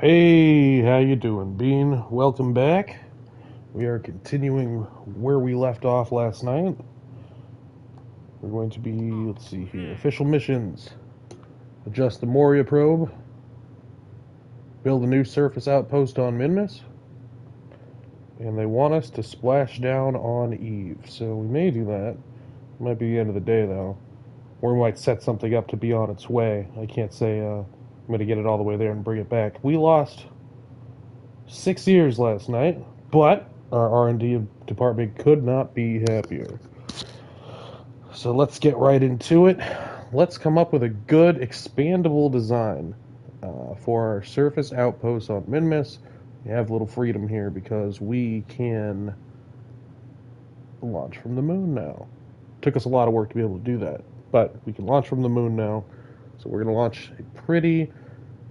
Hey, how you doing, Bean? Welcome back. We are continuing where we left off last night. We're going to be, let's see here, official missions. Adjust the Moria probe. Build a new surface outpost on Minmus. And they want us to splash down on Eve. So we may do that. Might be the end of the day, though. Or we might set something up to be on its way. I can't say I'm going to get it all the way there and bring it back. We lost 6 years last night, but our R&D department could not be happier. So let's get right into it. Let's come up with a good expandable design for our surface outpost on Minmus. We have a little freedom here because we can launch from the moon now. Took us a lot of work to be able to do that, but we can launch from the moon now. So we're going to launch a pretty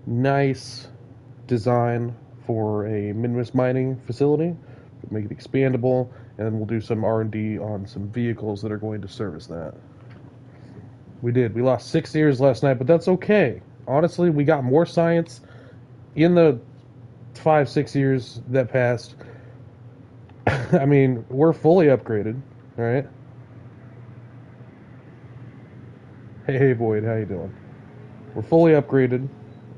nice design for a Minmus mining facility. Make it expandable, and then we'll do some R&D on some vehicles that are going to service that. We did. We lost 6 years last night, but that's okay. Honestly, we got more science in the 5-6 years that passed. I mean, we're fully upgraded, right? Hey, Void, how you doing? We're fully upgraded,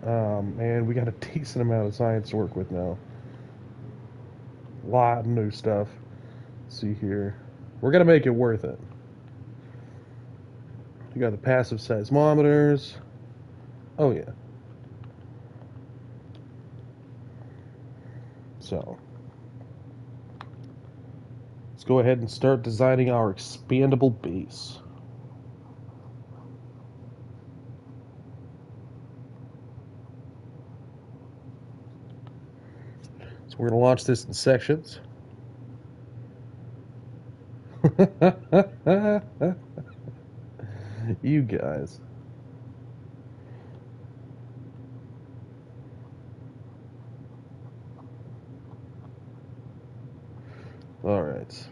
and we got a decent amount of science to work with now. A lot of new stuff. Let's see here. We're gonna make it worth it. You got the passive seismometers. Oh yeah. So let's go ahead and start designing our expandable base. So we're going to launch this in sections. You guys. All right.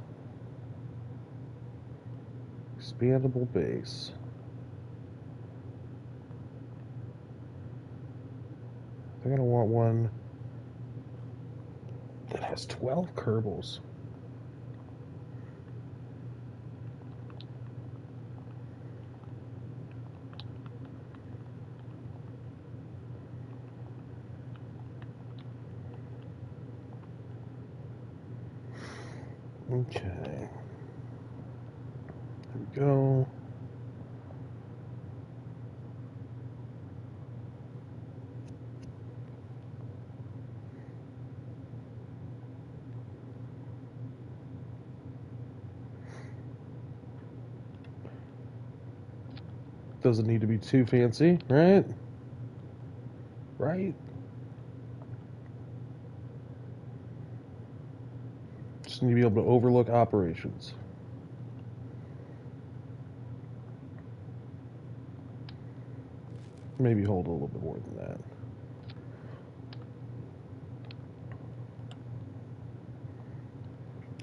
Expandable base. They're going to want one that has 12 Kerbals. Okay. There we go. Doesn't need to be too fancy, right? Right? Just need to be able to overlook operations. Maybe hold a little bit more than that.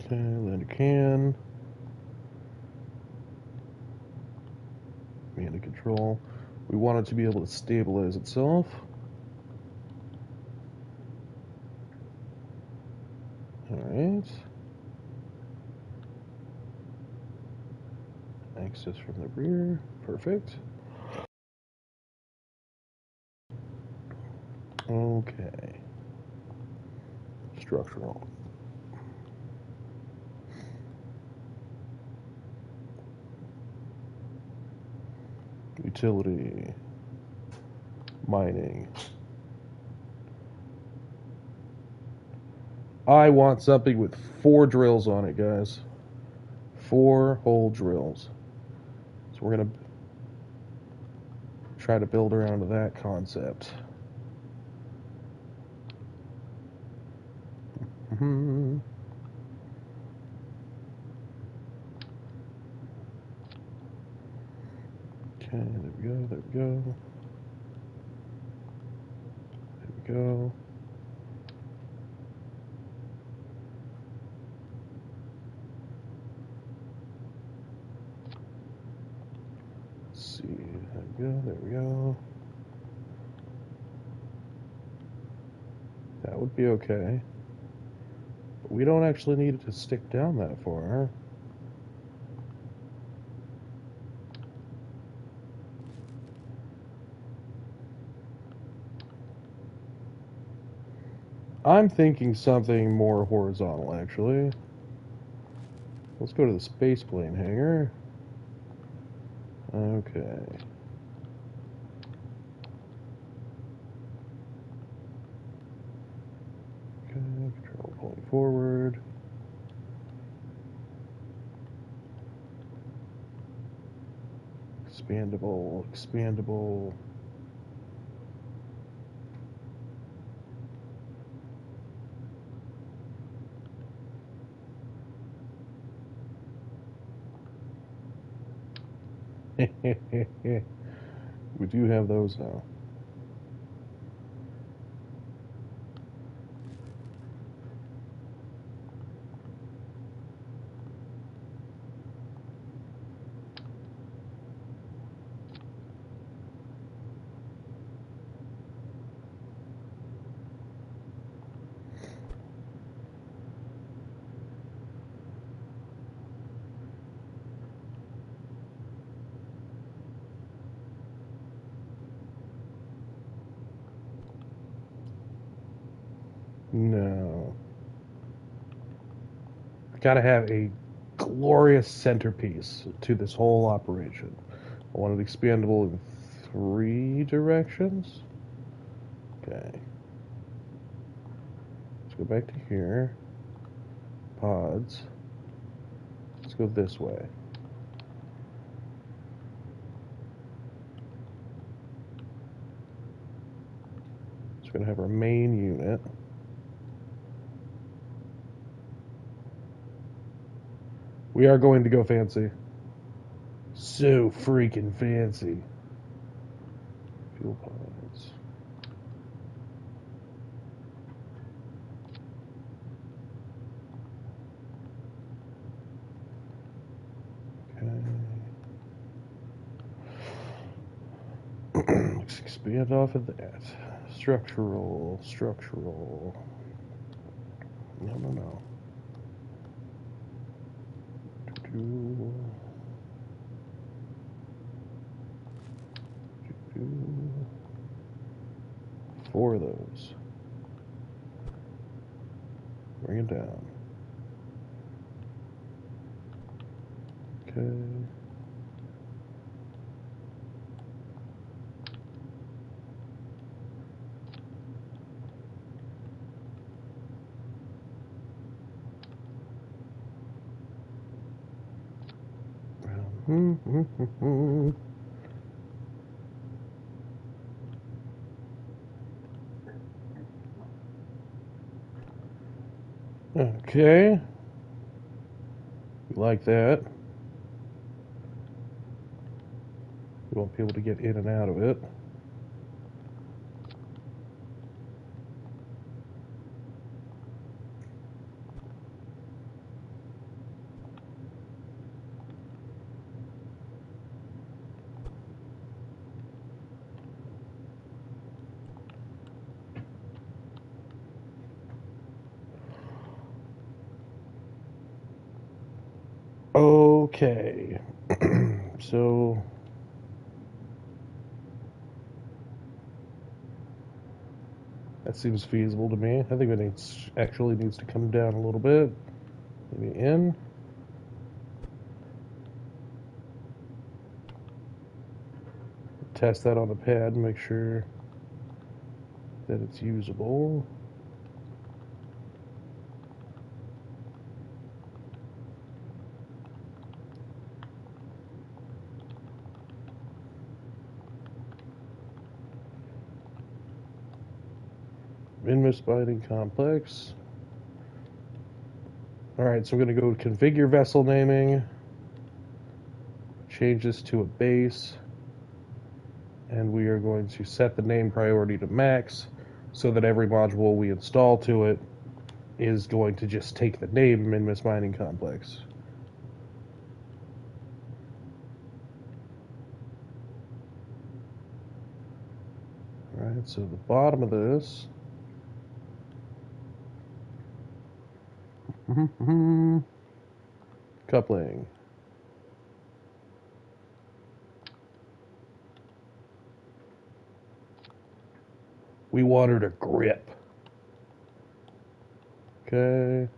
Okay, land a can. Command control. We want it to be able to stabilize itself. Alright. Access from the rear. Perfect. Okay. Structural. Utility. Mining. I want something with 4 drills on it, guys. 4 whole drills. So we're going to try to build around that concept. Mm-hmm. Okay, there we go, there we go. There we go. Let's see, there we go, there we go. That would be okay. But we don't actually need it to stick down that far. I'm thinking something more horizontal, actually. Let's go to the spaceplane hangar. Okay. Okay, control pulling forward. Expandable, expandable. We do have those now. No. I gotta have a glorious centerpiece to this whole operation. I want it expandable in 3 directions. Okay. Let's go back to here. Pods. Let's go this way. It's going to have our main unit. We are going to go fancy. So freaking fancy. Fuel pods. Okay. Let's expand off of that. Structural. No. Do, 4 of those. Bring it down. Okay. Okay. We like that. We won't be able to get in and out of it. Okay. So that seems feasible to me. I think it actually needs to come down a little bit. Maybe in. Test that on the pad and make sure that it's usable. Minmus binding complex. Alright, so we're going to go configure vessel naming. Change this to a base. And we are going to set the name priority to max so that every module we install to it is going to just take the name Minmus Mining Complex. Alright, so the bottom of this Coupling. We watered a grip. Okay.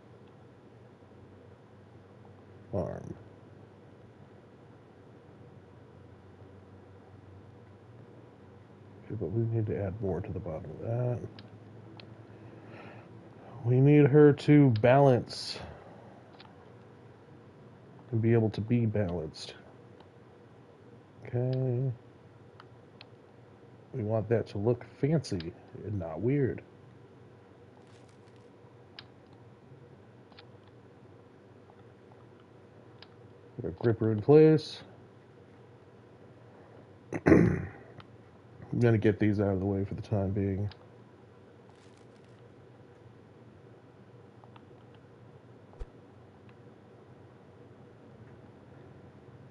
Arm. Okay, but we need to add more to the bottom of that. We need her to balance and be able to be balanced. Okay. We want that to look fancy and not weird. Get our gripper in place. I'm going to get these out of the way for the time being.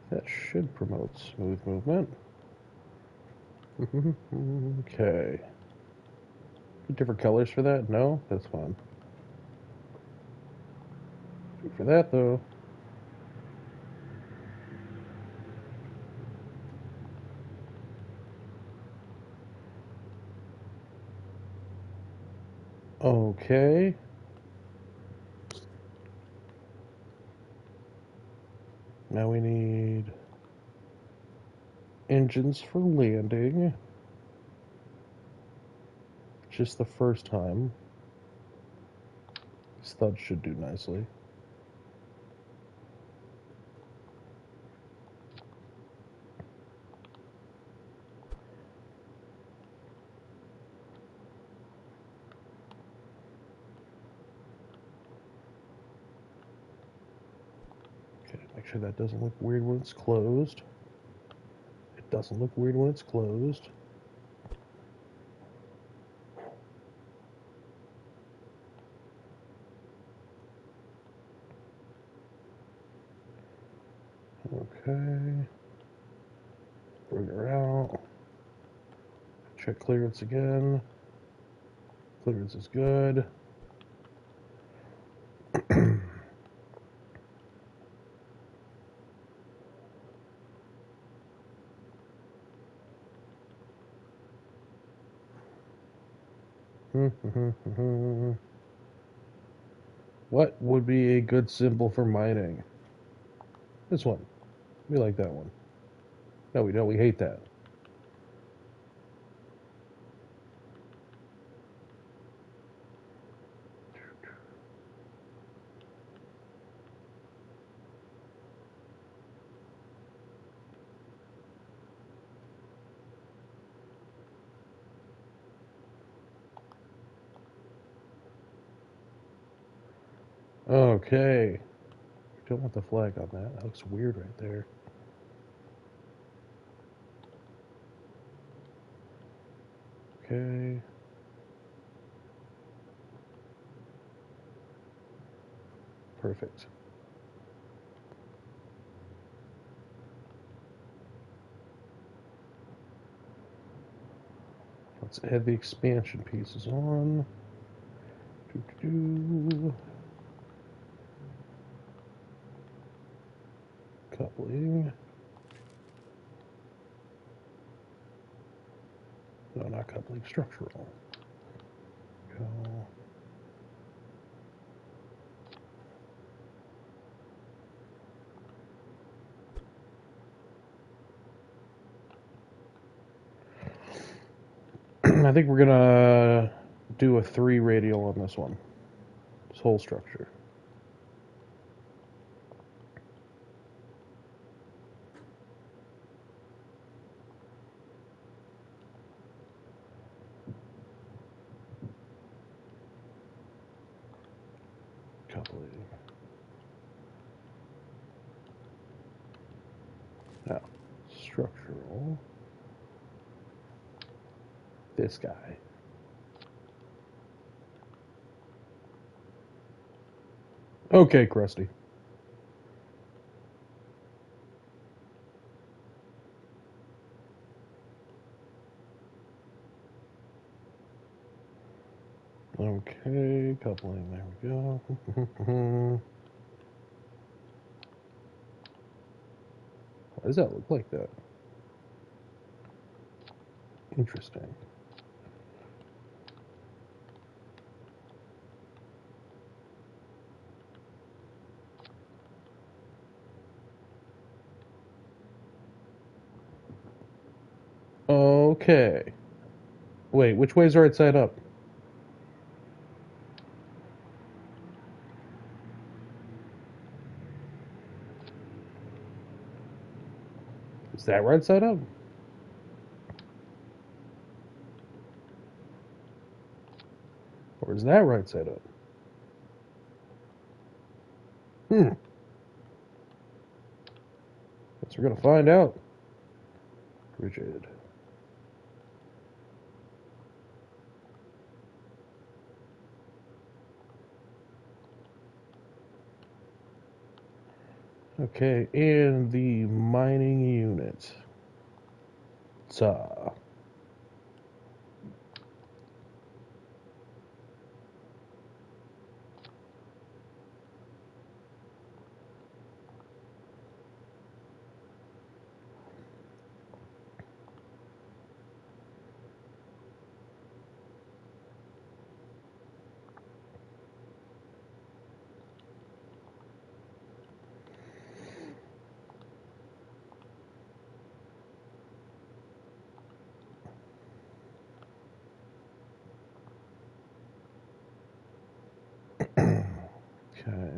That should promote smooth movement. Okay. Different colors for that? No? That's fine. For that, though. Okay. Now we need engines for landing. Just the first time. Studs should do nicely. Okay, make sure that doesn't look weird when it's closed. It doesn't look weird when it's closed. Okay. Bring her out. Check clearance again. Clearance is good. What would be a good symbol for mining? This one. We like that one. No, we don't. We hate that. Okay. Don't want the flag on that. That looks weird right there. Okay. Perfect. Let's add the expansion pieces on. Doo-doo-doo. Coupling. No, not coupling. Structural. Go. I think we're gonna do a 3 radial on this one. This whole structure. Coupling. Now, structural. This guy. Okay, Krusty. Okay, coupling, there we go. Why does that look like that? Interesting. Okay. Wait, which way's right side up? Is that right side up? Or is that right side up? Hmm. Guess we're gonna find out. Rigid. Okay, and the mining unit. Ta. Okay.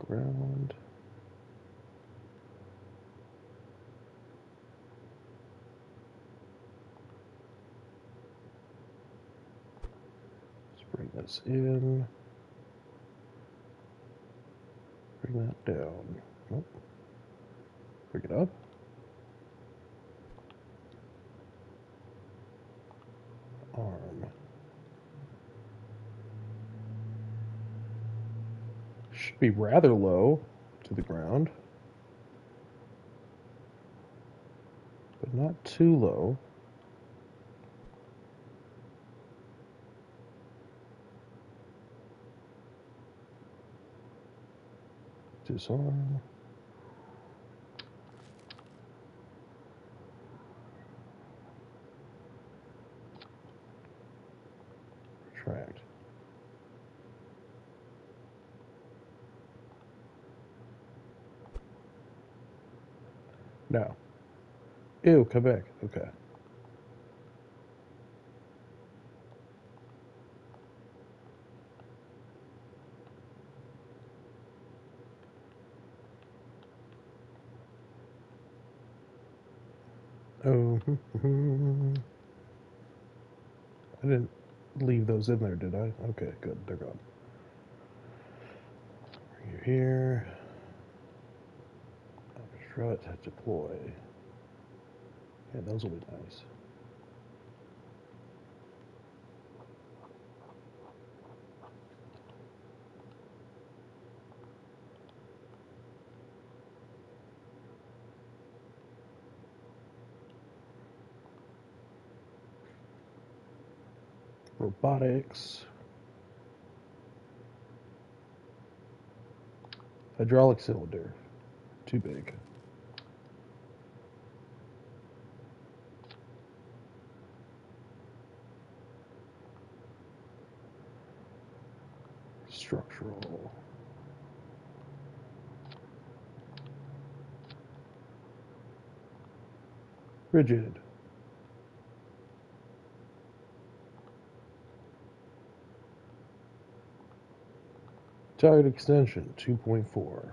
Ground. Let's bring this in. Bring that down. Nope. Bring it up. Arm. Should be rather low to the ground, but not too low. Disarm. Retract. No. Ew, come back. Okay. Oh, I didn't leave those in there, did I? Okay, good. They're gone. Bring you here. Strut, deploy. Yeah, those will be nice. Robotics. Hydraulic cylinder. Too big. Structural. Rigid. Tire extension 2.4.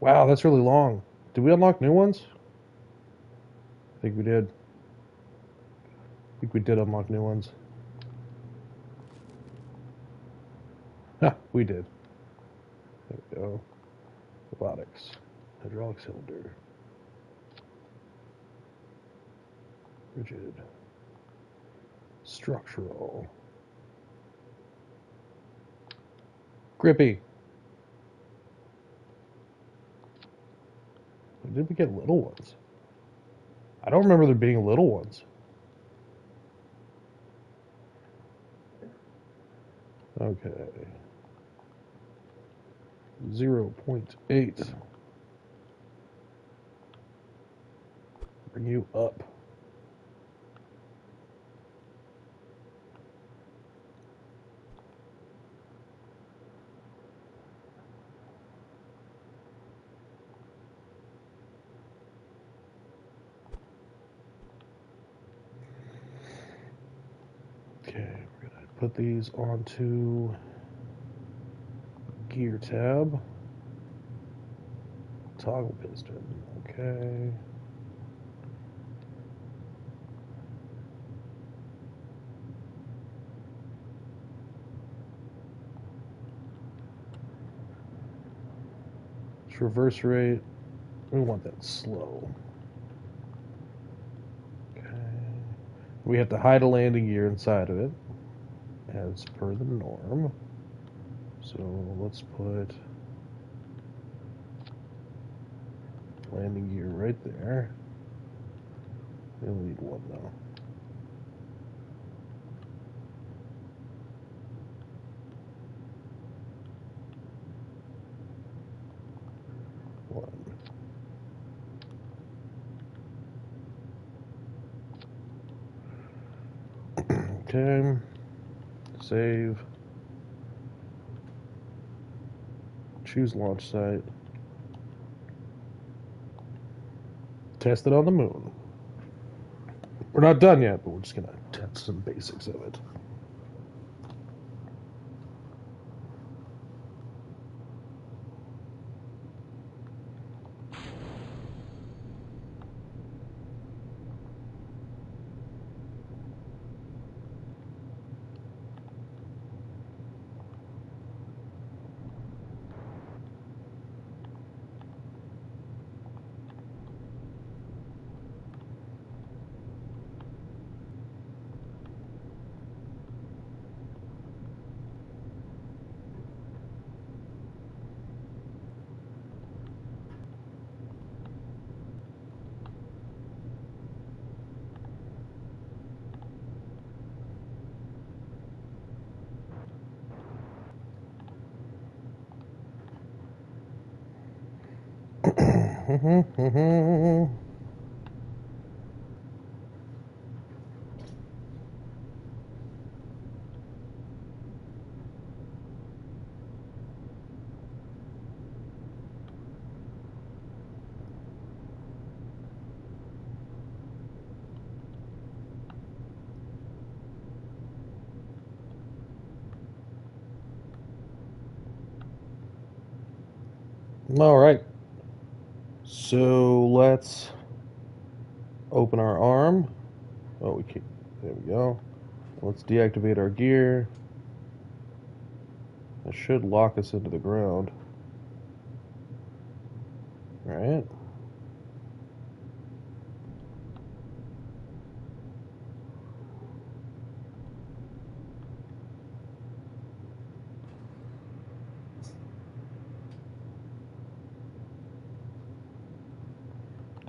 Wow, that's really long. Did we unlock new ones? I think we did. I think we did unlock new ones. Ha, we did. There we go. Robotics. Hydraulic cylinder. Rigid. Structural. Grippy. Did we get little ones? I don't remember there being little ones. Okay. 0.8. Bring you up. Okay, we're gonna put these onto gear tab. Toggle piston. Okay. Reverse rate. We want that slow. Okay. We have to hide a landing gear inside of it, as per the norm. So let's put landing gear right there. We only need one though. One. Okay. Save. Choose launch site. Test it on the moon. We're not done yet, but we're just gonna test some basics of it. All right. So let's open our arm. Oh, we can't. There we go. Let's deactivate our gear. That should lock us into the ground. Right?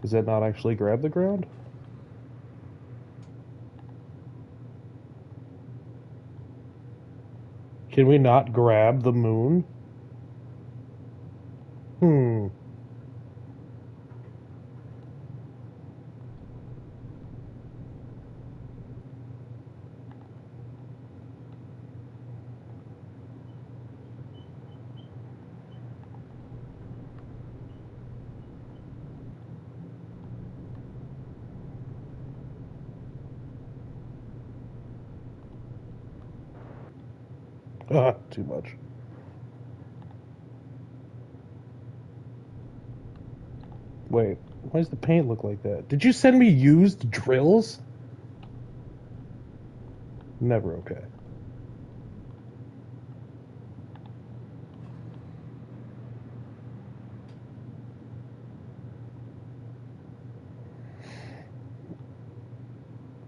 Does that not actually grab the ground? Can we not grab the moon? Hmm. Ah, too much. Wait, why does the paint look like that? Did you send me used drills? Never okay.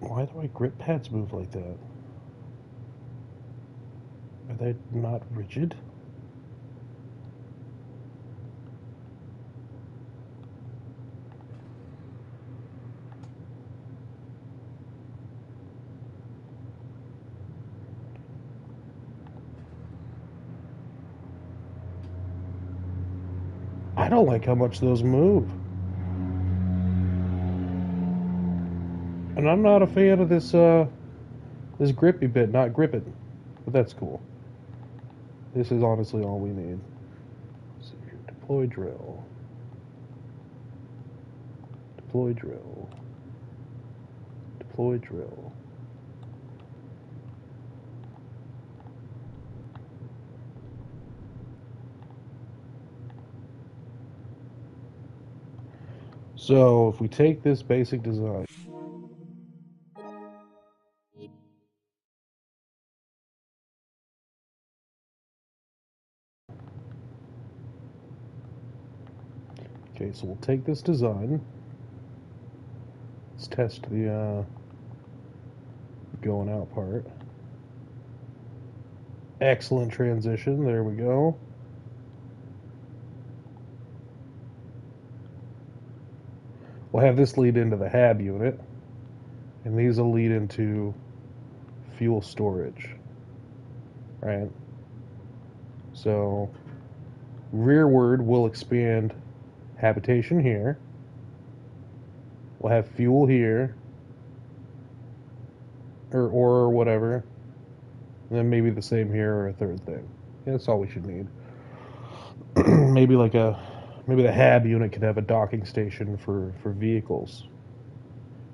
Why do my grip pads move like that? Are they not rigid? don't like how much those move. And I'm not a fan of this grippy bit, not grip it. But that's cool. This is honestly all we need. Let's see here. Deploy drill. Deploy drill. Deploy drill. So if we take this basic design, okay, so we'll take this design. Let's test the going out part. Excellent transition. There we go. We'll have this lead into the hab unit, and these will lead into fuel storage, right? So rearward will expand habitation here. We'll have fuel here, or whatever, and then maybe the same here or a third thing. Yeah, that's all we should need. maybe the hab unit could have a docking station for vehicles.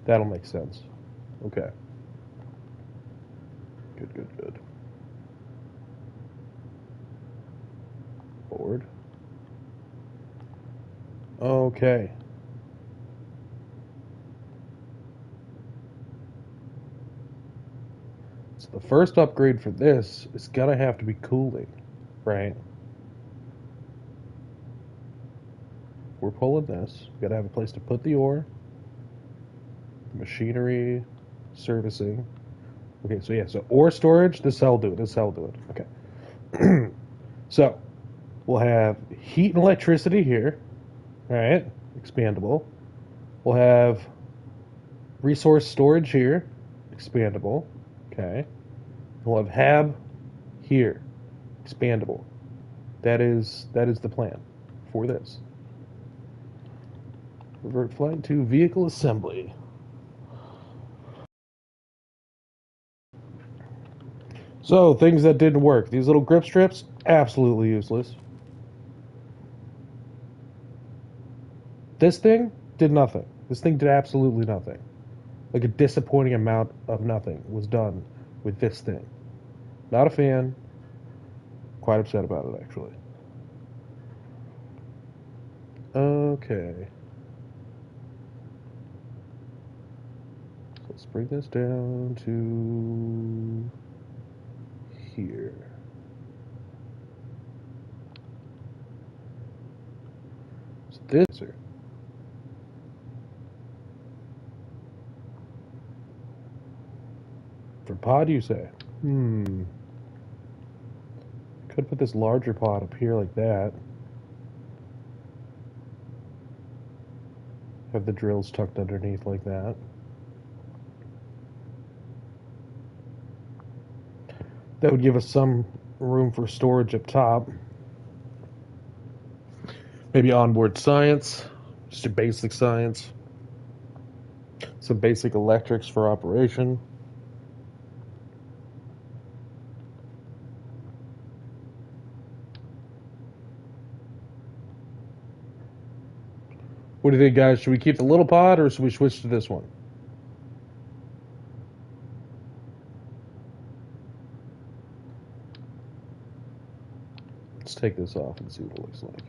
That'll make sense. Okay. Good. Forward. Okay. So the first upgrade for this is gonna have to be cooling, right? We're pulling this. We gotta have a place to put the ore. Machinery, servicing. Okay, so yeah, so ore storage, this will do it. Okay. So we'll have heat and electricity here. Alright, expandable. We'll have resource storage here, expandable. Okay. We'll have hab here, expandable. That is the plan for this. Revert flight to vehicle assembly. So, things that didn't work. These little grip strips, absolutely useless. This thing did nothing. This thing did absolutely nothing. Like a disappointing amount of nothing was done with this thing. Not a fan. Quite upset about it, actually. Okay. Let's bring this down to here. So this are for pod, you say? Could put this larger pod up here like that. Have the drills tucked underneath like that. That would give us some room for storage up top. Maybe onboard science, just a basic science. Some basic electrics for operation. What do you think, guys? Should we keep the little pod or should we switch to this one? Let's take this off and see what it looks like.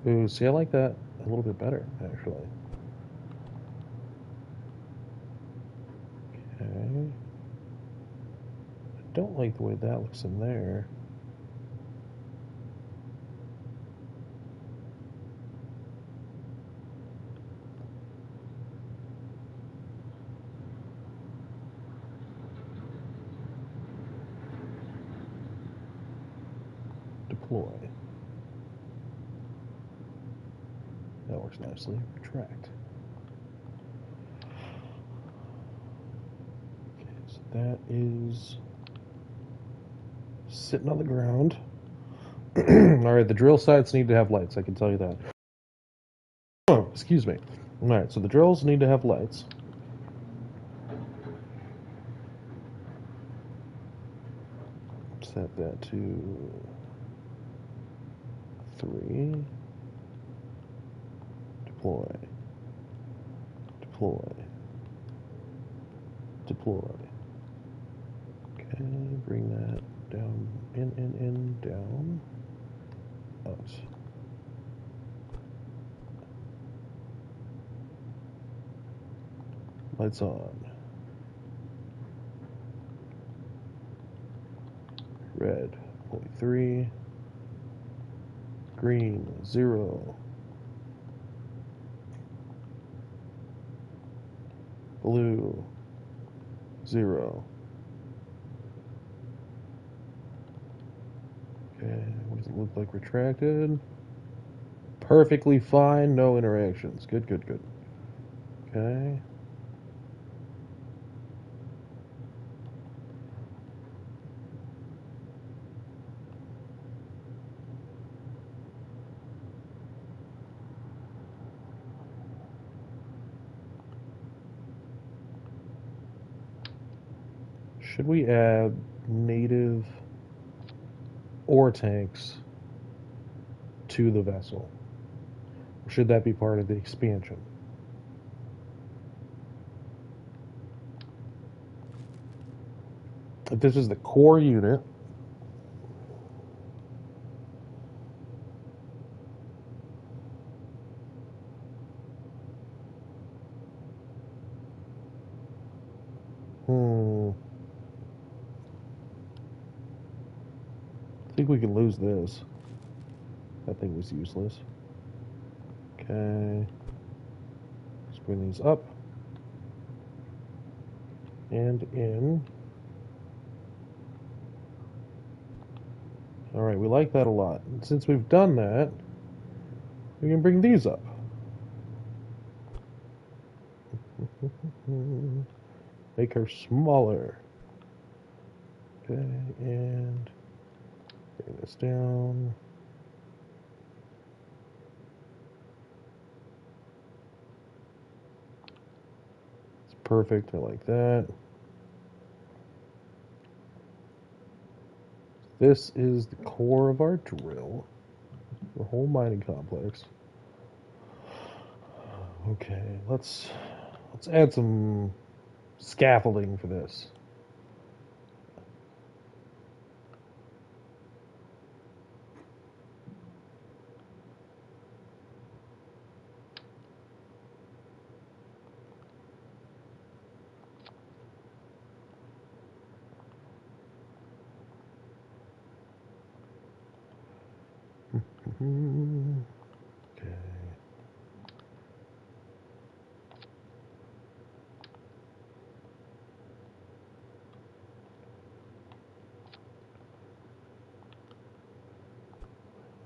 Ooh, see, I like that a little bit better, actually. Okay. I don't like the way that looks in there. deploy. That works nicely. Retract. Okay, so that is sitting on the ground. Alright, the drill sites need to have lights, I can tell you that. Oh, excuse me. Alright, so the drills need to have lights. Set that to 3. Deploy. Deploy. Deploy. Okay, bring that down, in, down, out. Lights on. Red, 0.3. Green, 0. Blue, 0. Okay, what does it look like retracted? Perfectly fine, no interactions. Good, good, good. Okay. Should we add native ore tanks to the vessel? Or should that be part of the expansion? If this is the core unit, I think we can lose this. That thing was useless. Okay. Let's bring these up. And in. Alright, we like that a lot. And since we've done that, we can bring these up. Make her smaller. Okay, and bring this down. It's perfect, I like that. This is the core of our drill. The whole mining complex. Okay, let's add some scaffolding for this. Okay.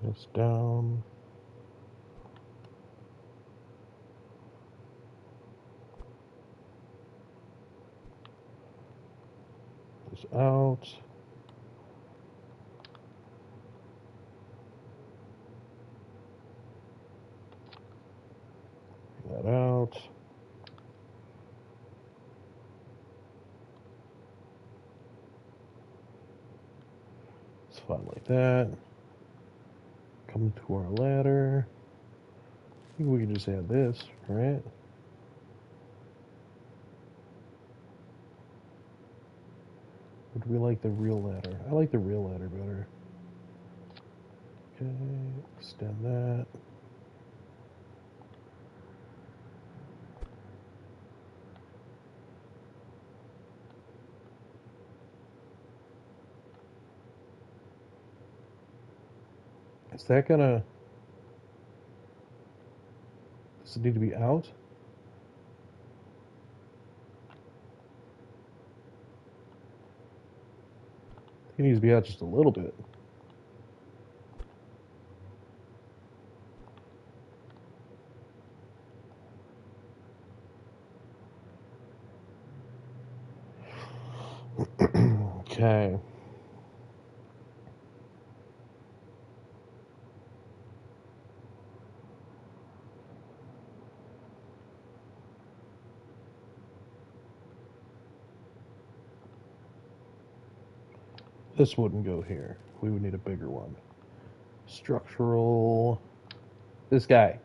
This down. This out. That out. It's fine like that. Come to our ladder. I think we can just add this, right? Or do we like the real ladder? I like the real ladder better. Okay, extend that. Is that gonna... Does it need to be out? It needs to be out just a little bit. Okay. This wouldn't go here. We would need a bigger one. Structural. This guy.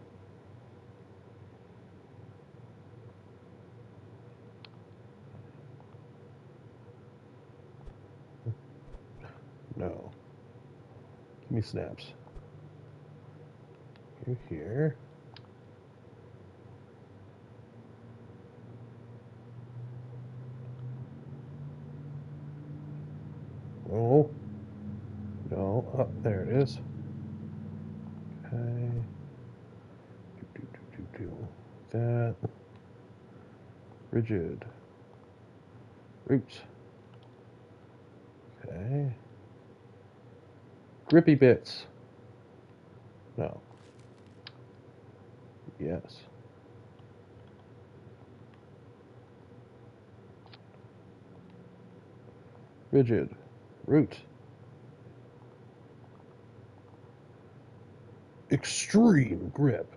No. Give me snaps. You here. Oh. No. Oh, there it is. Okay. That. Rigid. Roots. Okay. Grippy bits. No. Yes. Rigid. Root. Extreme grip.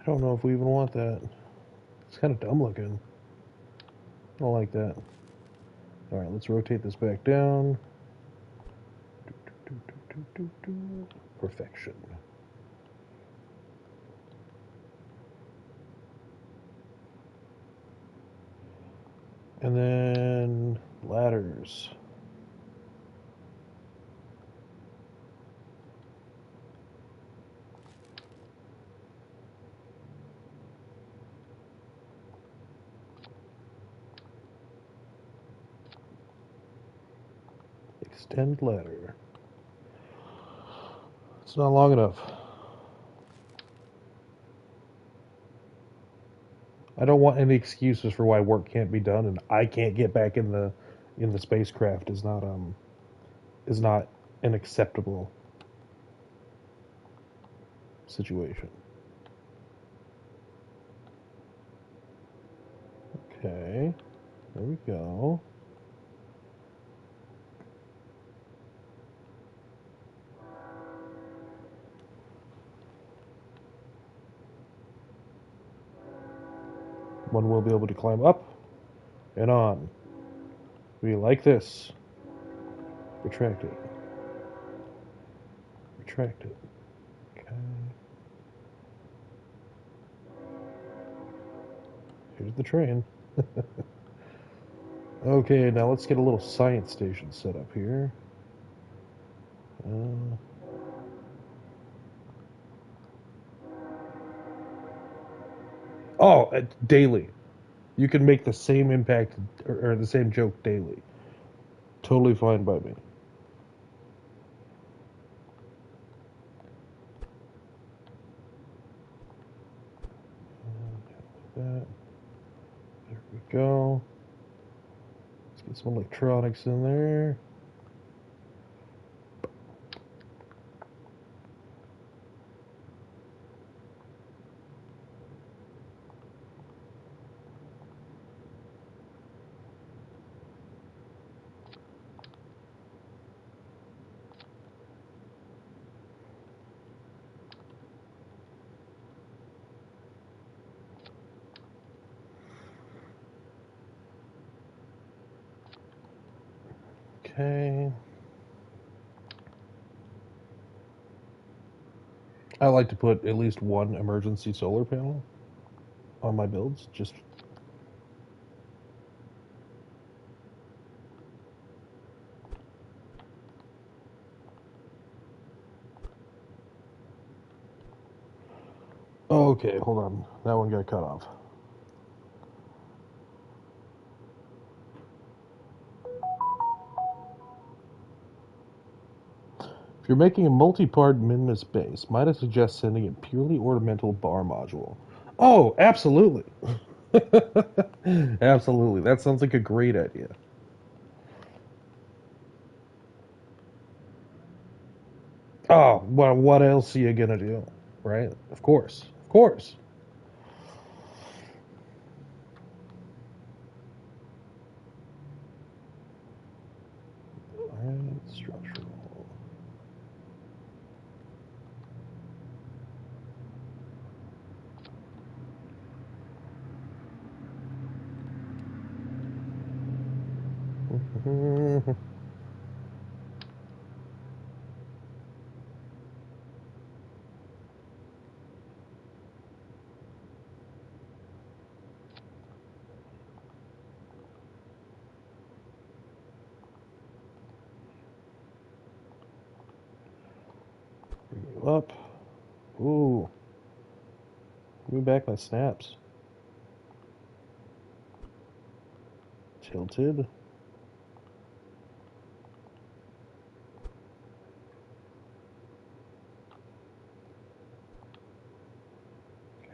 I don't know if we even want that. It's kind of dumb looking. I don't like that. Alright, let's rotate this back down. Perfection. And then ladders. Extend ladder. It's not long enough. I don't want any excuses for why work can't be done and I can't get back in the spacecraft is not an acceptable situation. Okay. There we go. One will be able to climb up and on. We like this. Retract it. Retract it. Okay. Here's the train. Okay, now let's get a little science station set up here. Uh, daily. You can make the same impact or the same joke daily. Totally fine by me. That. There we go. Let's get some electronics in there. Okay. I like to put at least one emergency solar panel on my builds. Just okay. Hold on, that one got cut off. If you're making a multi-part Minmus base, might I suggest sending a purely ornamental bar module? Oh, absolutely. Absolutely. That sounds like a great idea. Oh, well, what else are you gonna do? Right? Of course. Of course. Alright, structural. Bring you up. Ooh. Move back my snaps. Tilted.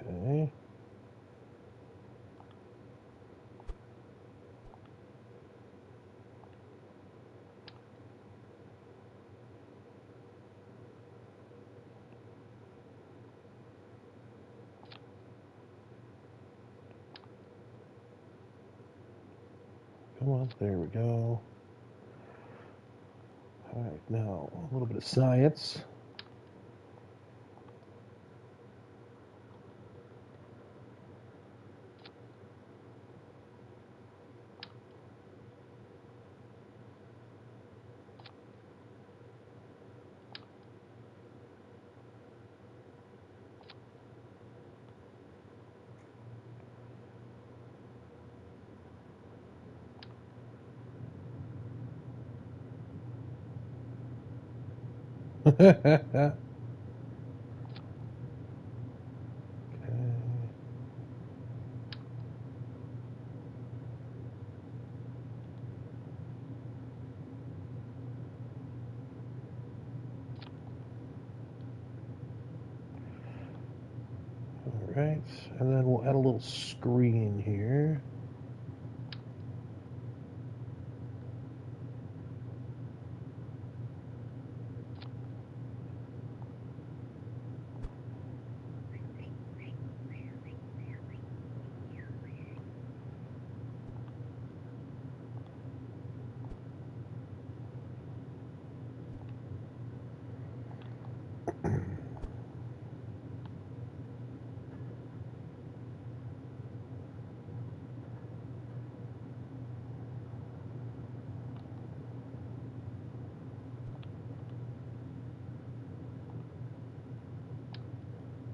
Okay. Come on, there we go. Alright, now a little bit of science. Okay. Alright, and then we'll add a little screen here.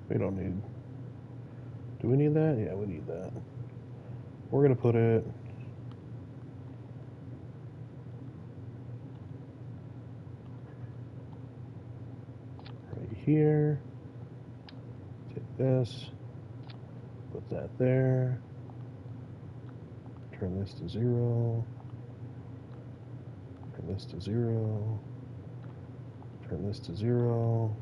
We don't need... Do we need that? Yeah, we need that. We're going to put it right here. Take this. Put that there. Turn this to 0. Turn this to 0. Turn this to 0.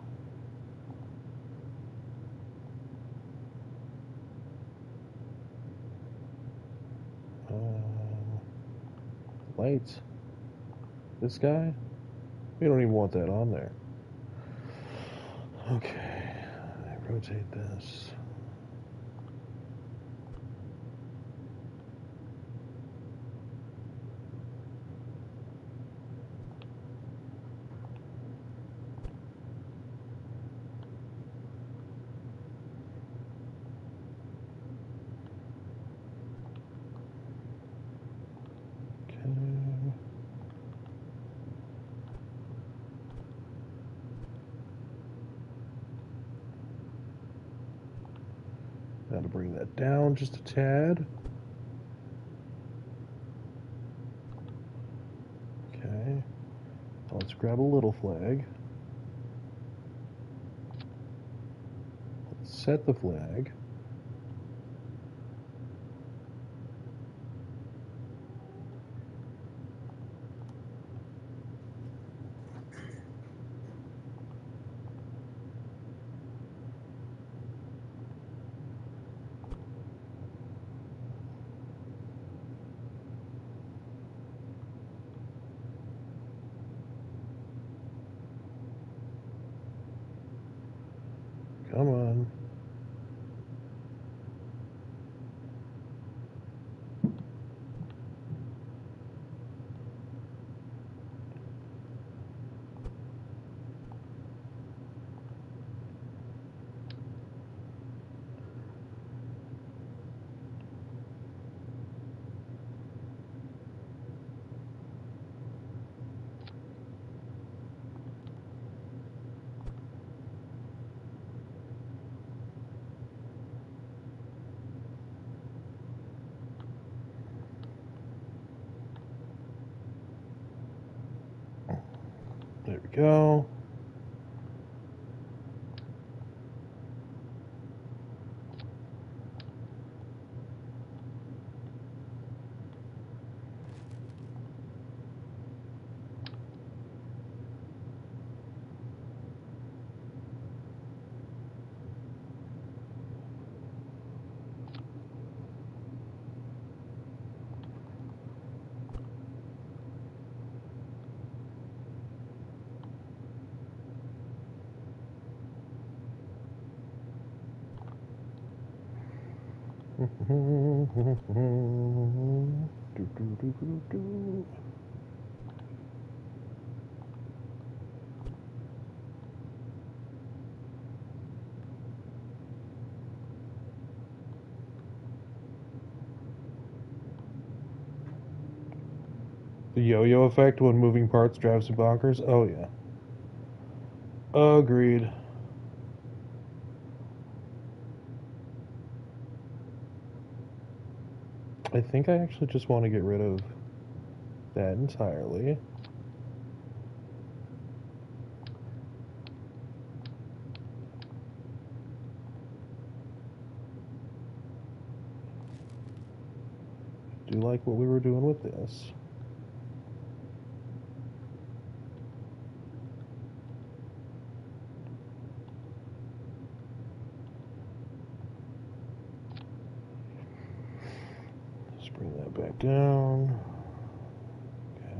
Lights. This guy? We don't even want that on there. Okay. Rotate this. Now to bring that down just a tad. Okay. Now let's grab a little flag. Let's set the flag. Come on. There we go. The yo-yo effect when moving parts drives you bonkers. Oh yeah. Agreed. I think I actually just want to get rid of that entirely. Do like what we were doing with this. Let's bring that back down. Okay.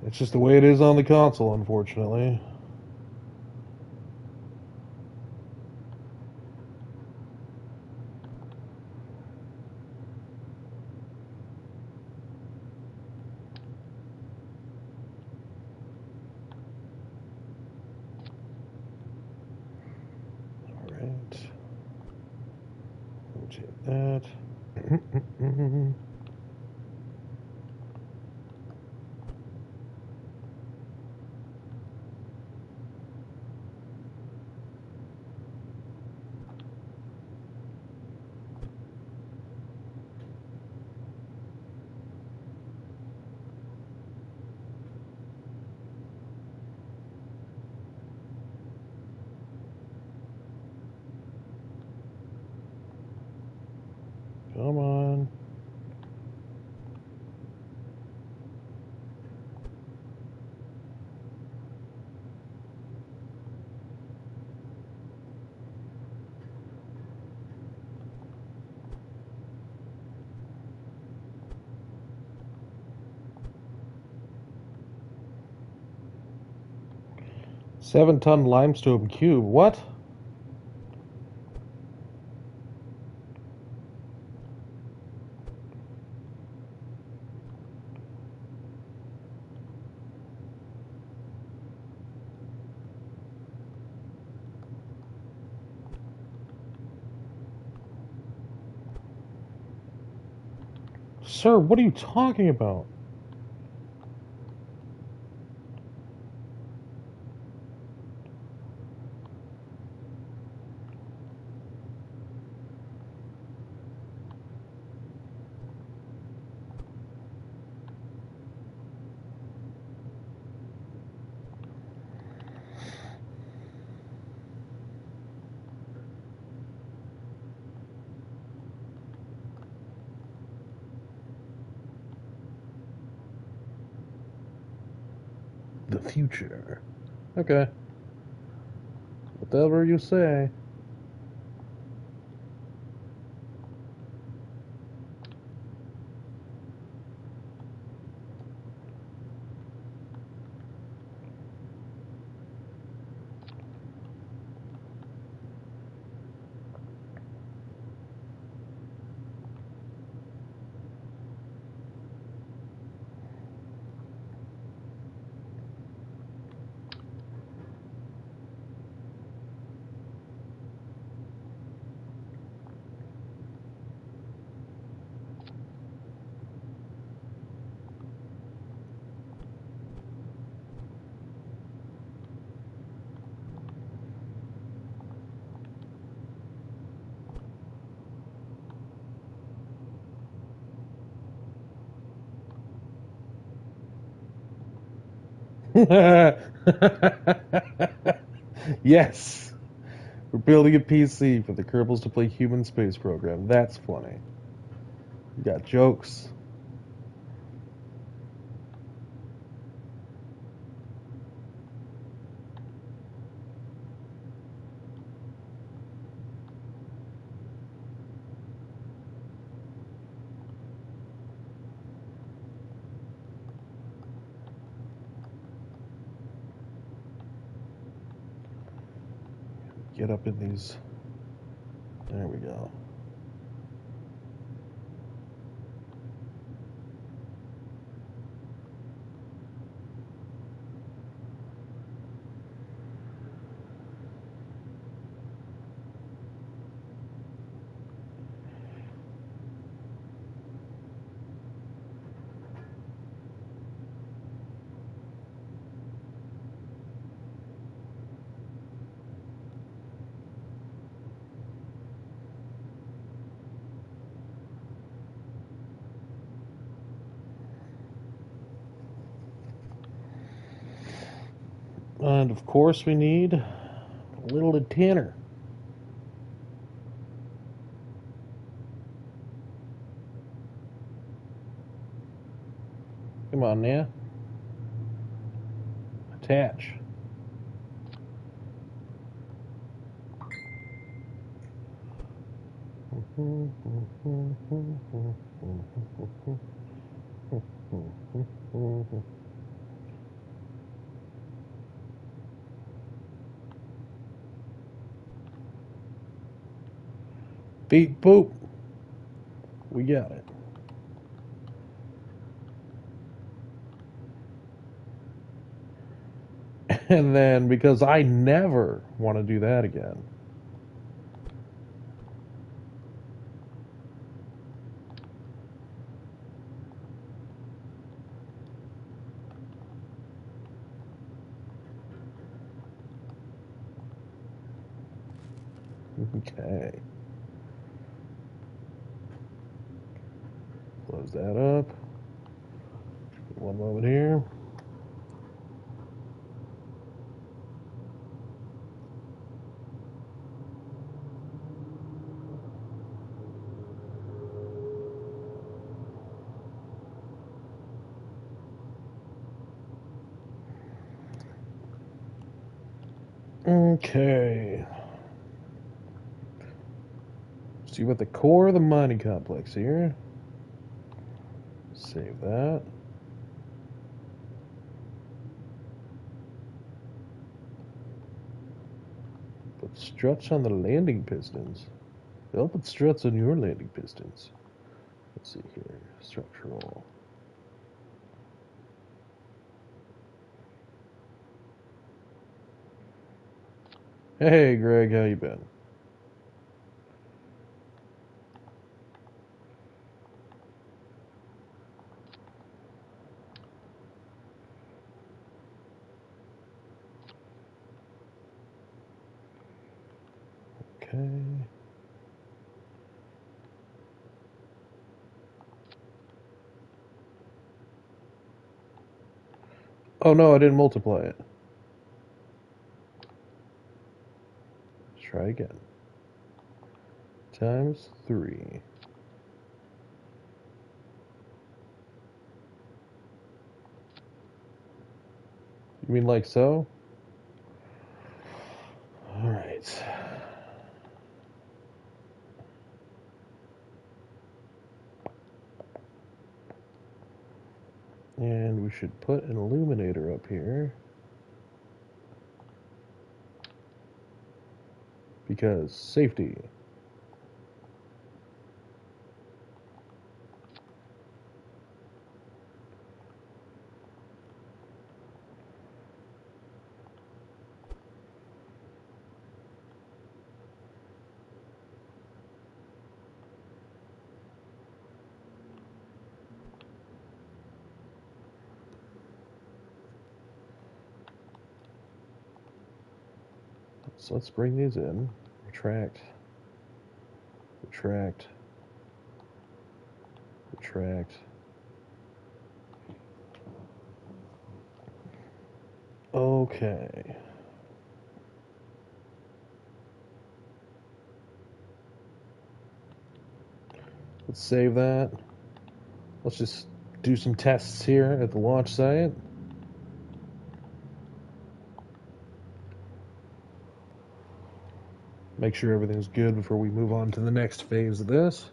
It's just the way it is on the console, unfortunately. Alright. Rotate that. Come on. Seven-ton limestone cube. What? Sir, what are you talking about? The future. Okay. Whatever you say. Yes. We're building a PC for the Kerbals to play human space program. That's funny. You got jokes. Get up in these. There we go. And of course, we need a little antenna. Come on now. Attach. Beep boop. We got it. And then, because I never want to do that again. Okay. Close that up. One moment here. Okay. See what the core of the mining complex here. Save that. Put struts on the landing pistons. They'll put struts on your landing pistons. Let's see here. Structural. Hey, Greg, how you been? Okay. Oh no, I didn't multiply it. Let's try again. Times 3. You mean like so? Alright. And we should put an illuminator up here. Because safety. So let's bring these in. Retract. Retract. Retract. Okay. Let's save that. Let's just do some tests here at the launch site. Make sure everything's good before we move on to the next phase of this.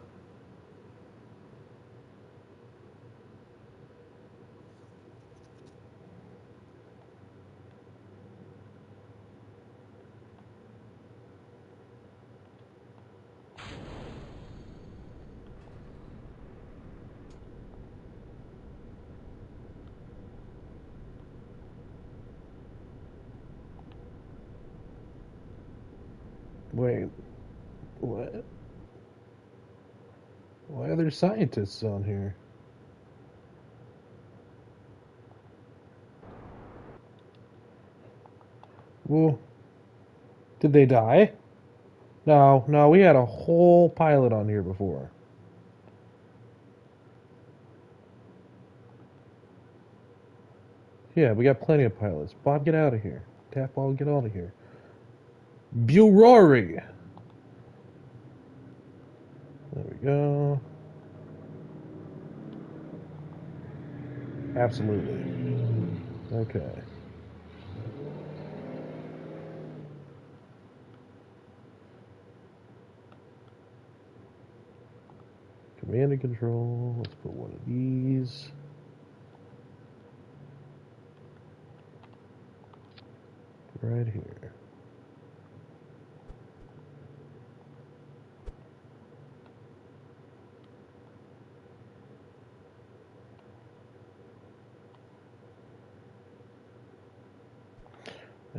Wait, what? Why are there scientists on here? Well, did they die? No, no, we had a whole pilot on here before. Yeah, we got plenty of pilots. Bob, get out of here. Tafball, get out of here. Burory! There we go. Absolutely. Okay. Command and control. Let's put one of these. Right here.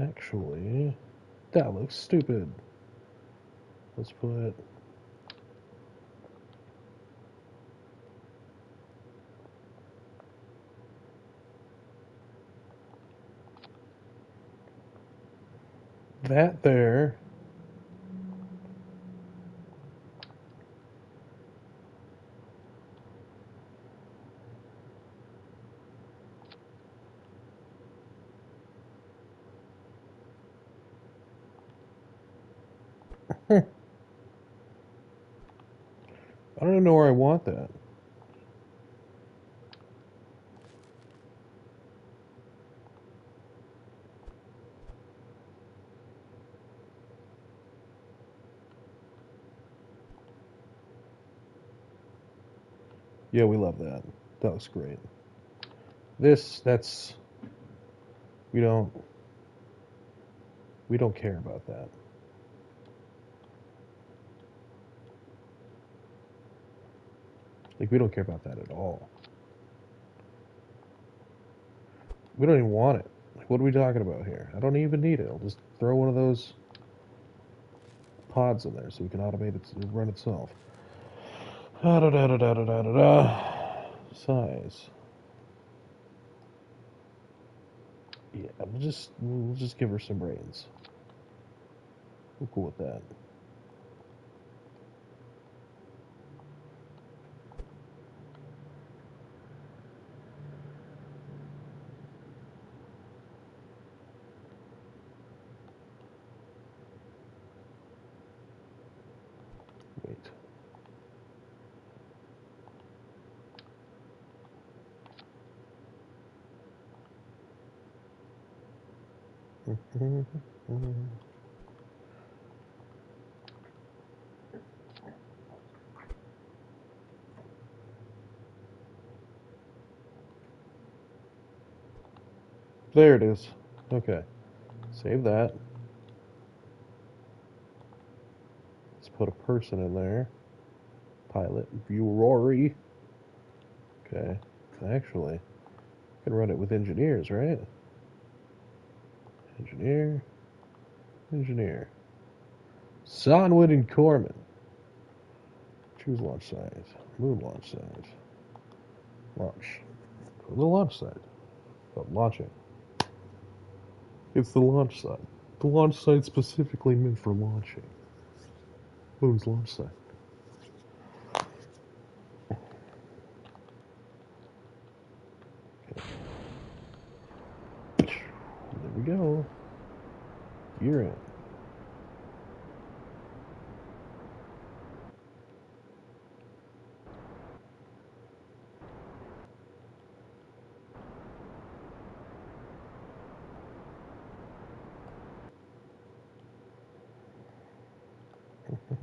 Actually, that looks stupid. Let's put that there. I don't even know where I want that. Yeah, we love that. That looks great. That's we don't we don't care about that. Like we don't care about that at all. We don't even want it. Like what are we talking about here? I don't even need it. I'll just throw one of those pods in there so we can automate it to run itself. Da, da, da, da, da, da, da, da. Size. Yeah, we'll just give her some brains. We're cool with that. Wait. There it is. Okay. Save that. Let's put a person in there. Pilot. View Rory. Okay. Actually, I can run it with engineers, right? Engineer. Engineer. Sonwood and Corman. Choose launch site. Moon launch site. Launch. Go to the launch site. Oh, launching. It's the launch site. The launch site specifically meant for launching. Moon's launch site. Okay. There we go. You're in.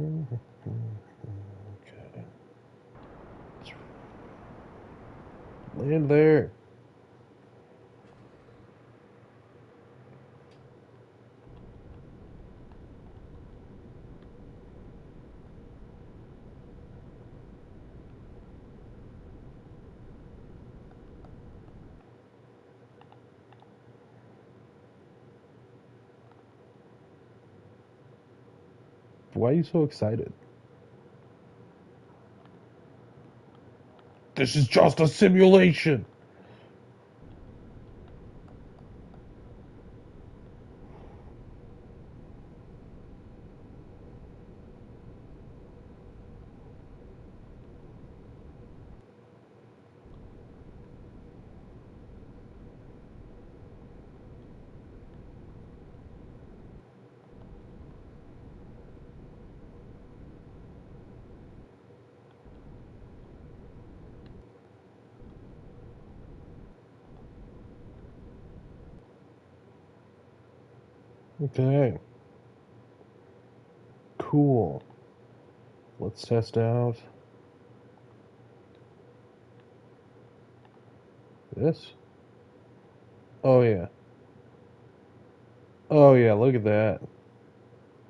Okay. Land there. Why are you so excited? This is just a simulation. Okay. Cool. Let's test out this. Oh yeah. Oh yeah, look at that.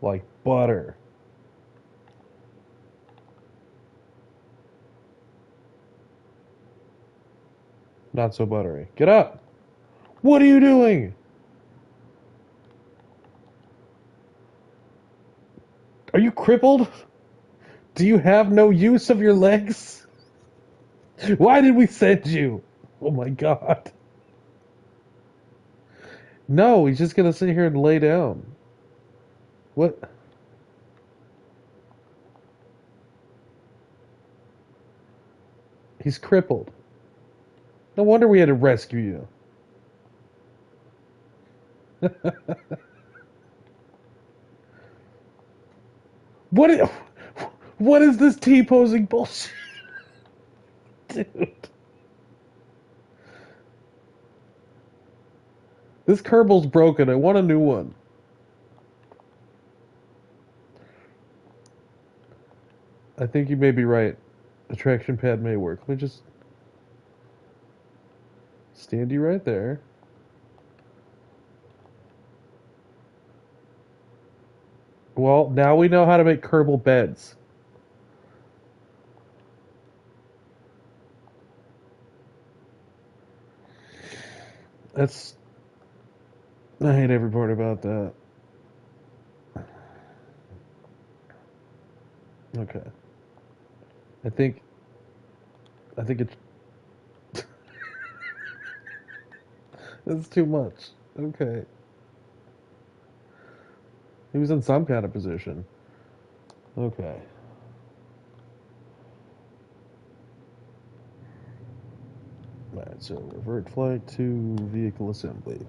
Like butter. Not so buttery. Get up! What are you doing? Are you crippled? Do you have no use of your legs? Why did we send you? Oh my god. No, he's just gonna sit here and lay down. What? He's crippled. No wonder we had to rescue you. What is, what is this T-posing bullshit? Dude. This Kerbal's broken. I want a new one. I think you may be right. The traction pad may work. Let me just stand you right there. Well, now we know how to make Kerbal beds. That's... I hate every part about that. Okay. I think... I think it's... That's too much. Okay. He was in some kind of position. Okay. Alright, so revert flight to vehicle assembly.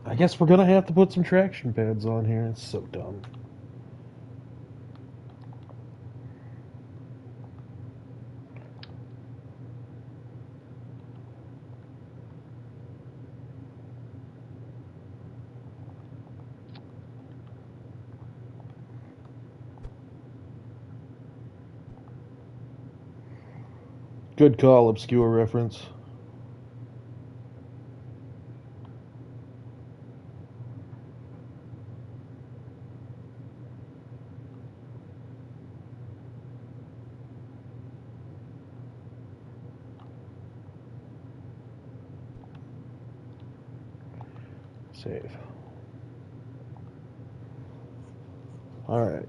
I guess we're gonna have to put some traction pads on here. It's so dumb. Good call, obscure reference. Save. Alright.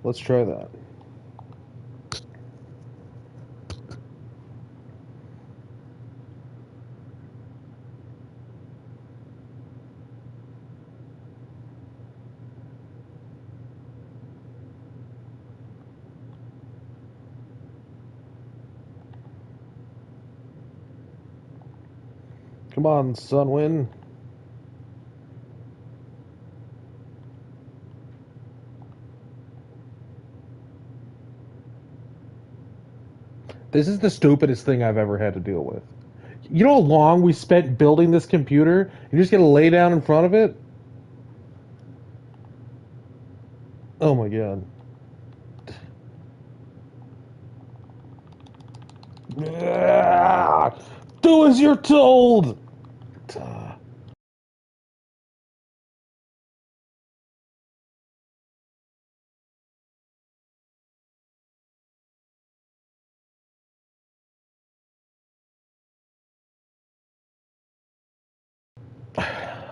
Let's try that. Come on, Sunwin. This is the stupidest thing I've ever had to deal with. You know how long we spent building this computer? You just gotta lay down in front of it? Oh my god. Do as you're told!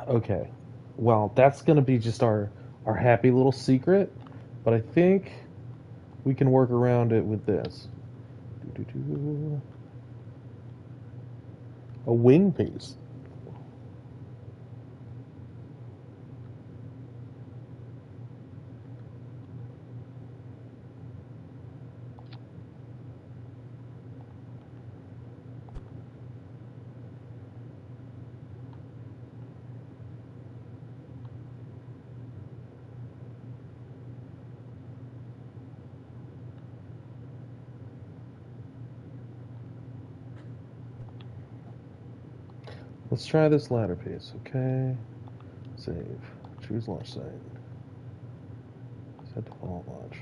Okay. Well, that's gonna be just our happy little secret, but I think we can work around it with this. A wing piece. Let's try this ladder piece, okay? Save. Choose launch site. Set default launch.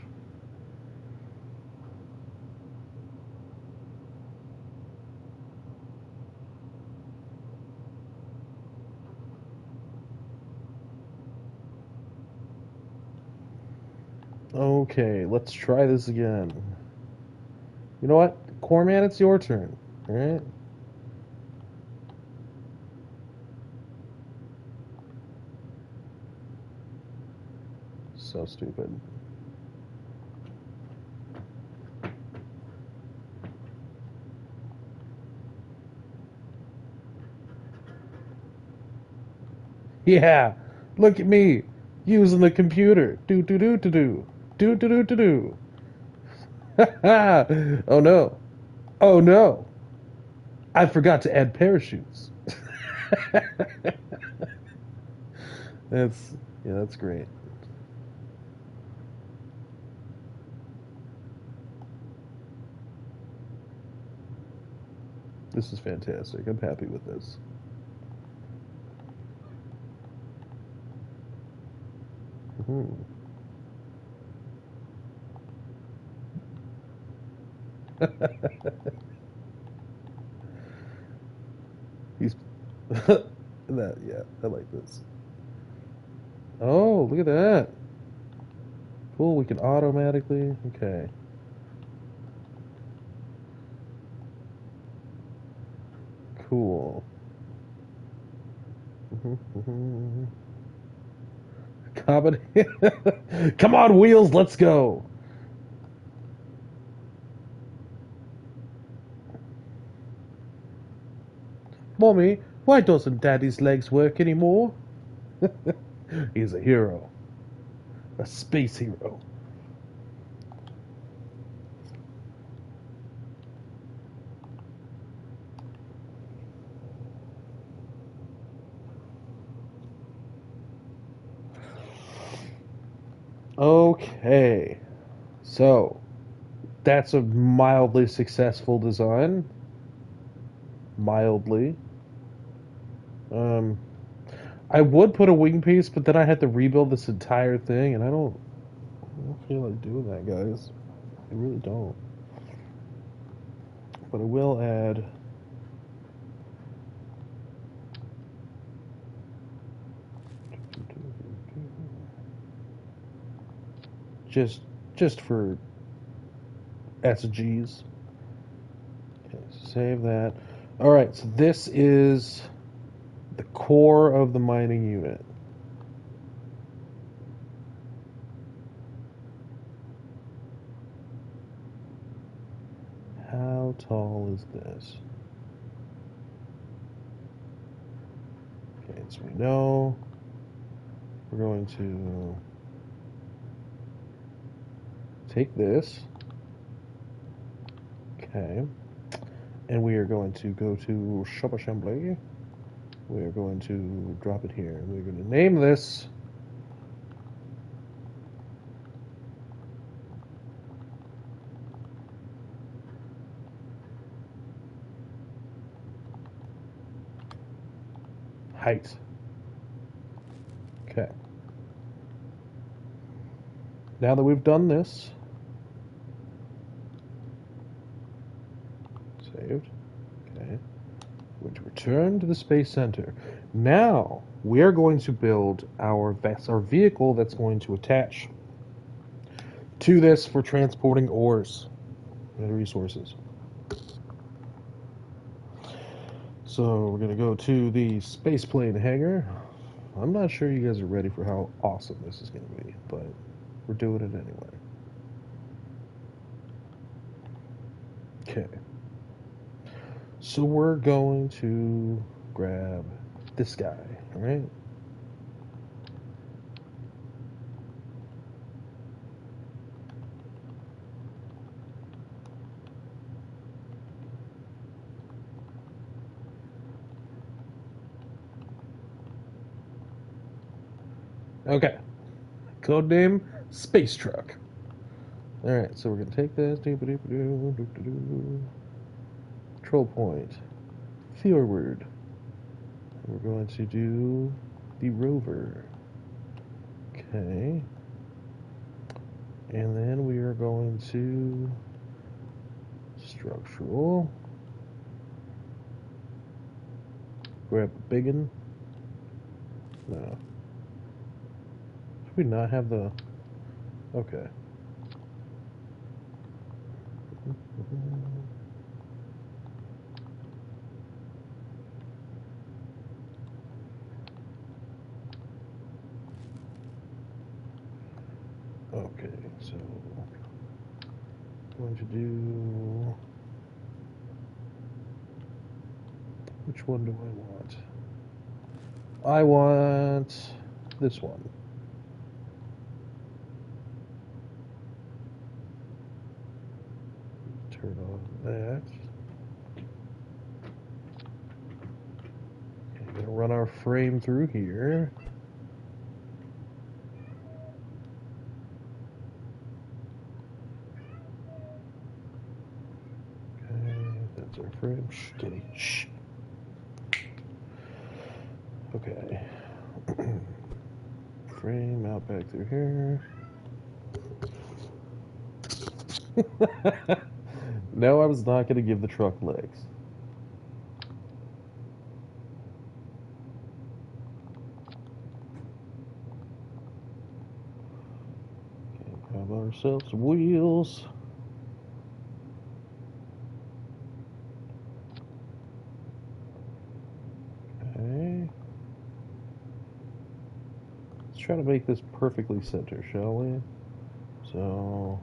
Okay, let's try this again. You know what? Corman, it's your turn. Alright? So stupid. Yeah, look at me using the computer. Do do do do do. Do do do do do. Oh no. Oh no. I forgot to add parachutes. That's yeah, that's great. This is fantastic. I'm happy with this. Mhm. He's that yeah, I like this. Oh, look at that. Cool, we can automatically okay. Cool. Comedy. Come on, wheels, let's go. Mommy, why doesn't Daddy's legs work anymore? He's a hero. A space hero. Okay. So, that's a mildly successful design. Mildly. Um, I would put a wing piece, but then I had to rebuild this entire thing, and I don't feel like doing that, guys. I really don't. but I will add just for SGs. Okay, so save that. All right, so this is the core of the mining unit. How tall is this? Okay, so we know we're going to take this. Okay. And we are going to go to Shop Assembly. We are going to drop it here. We're going to name this height. Okay. Now that we've done this, saved. Okay. We're going to return to the Space Center. Now we are going to build our vehicle that's going to attach to this for transporting ores and resources. So we're going to go to the spaceplane hangar. I'm not sure you guys are ready for how awesome this is going to be, but we're doing it anyway. Okay. So we're going to grab this guy, all right? Okay. Codename Space Truck. All right, so we're going to take this. Control point. Forward. We're going to do the rover. Okay. And then we are going to structural. Grab the big one. No. Should we not have the... Okay. Okay, so I'm going to do... Which one do I want? I want this one. Turn on that. Okay, I'm gonna run our frame through here. Okay, that's our frame. Shh, kitty. Shh. Okay. Frame out back through here. No, I was not going to give the truck legs. Okay, grab ourselves some wheels. Okay. Let's try to make this perfectly center, shall we? So,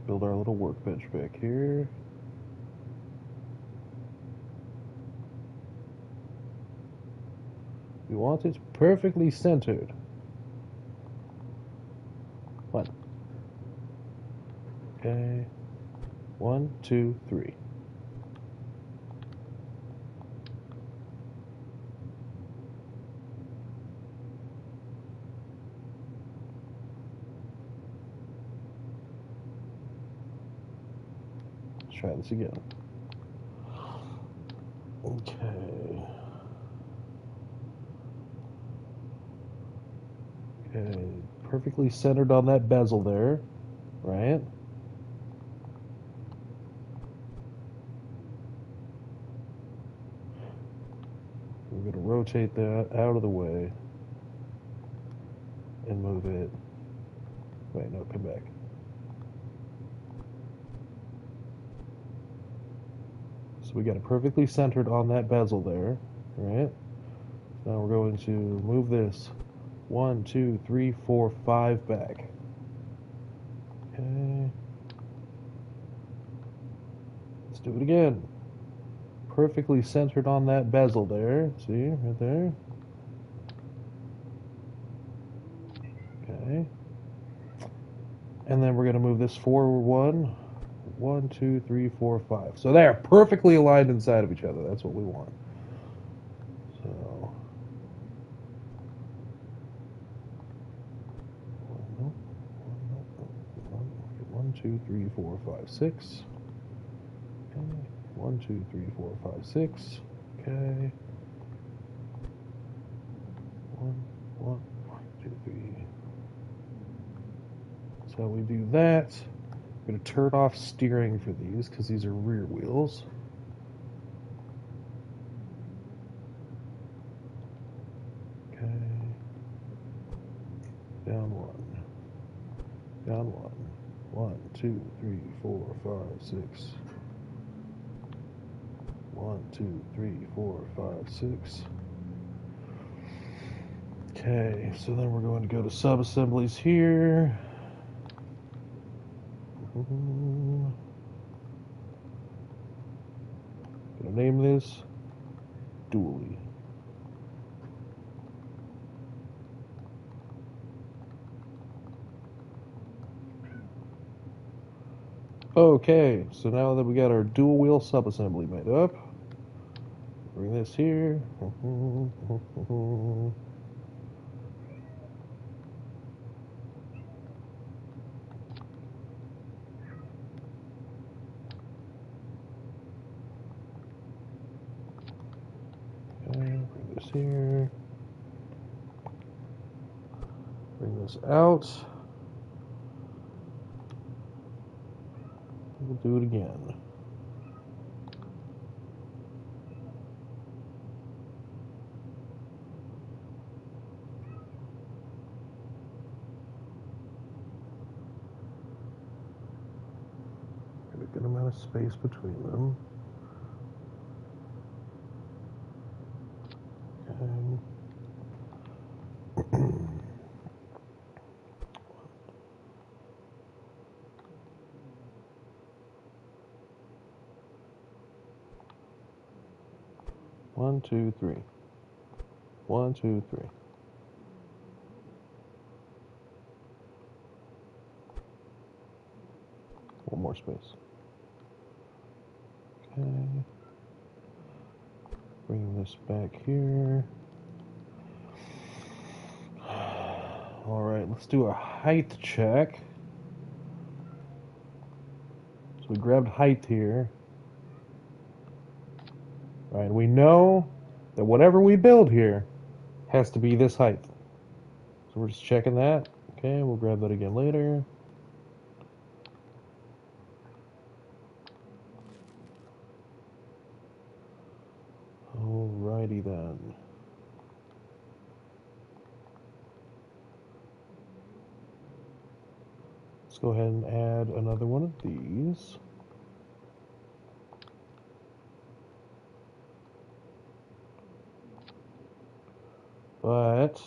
build our little workbench back here. We want it perfectly centered. One. Okay. 1, 2, 3. Let's try this again. Okay. Okay. Perfectly centered on that bezel there, right? We're going to rotate that out of the way and move it. Wait, no, come back. So we got it perfectly centered on that bezel there, right? Now we're going to move this 1, 2, 3, 4, 5 back. Okay. Let's do it again. Perfectly centered on that bezel there. See, right there. Okay. And then we're going to move this forward 1, 2, 3, 4, 5. So they're perfectly aligned inside of each other. That's what we want. So 1, 2, 3, 4, 5, 6. Okay. 1, 2, 3, 4, 5, 6. Okay. 1, 2, 3. So we do that. I'm going to turn off steering for these because these are rear wheels. Okay. Down 1. Down 1. 1, 2, 3, 4, 5, 6. 1, 2, 3, 4, 5, 6. Okay, so then we're going to go to sub-assemblies here. I'm going to name this Dually. Okay, so now that we got our dual wheel sub-assembly made up, bring this here. Okay, bring this here. Bring this out. We'll do it again. Get a good amount of space between them. Okay. 1, 2, 3. 1, 2, 3. One more space. Okay. Bring this back here. All right, let's do a height check. So we grabbed height here. All right, we know that whatever we build here has to be this height. So we're just checking that. Okay, we'll grab that again later. Alrighty then. Let's go ahead and add another one of these. But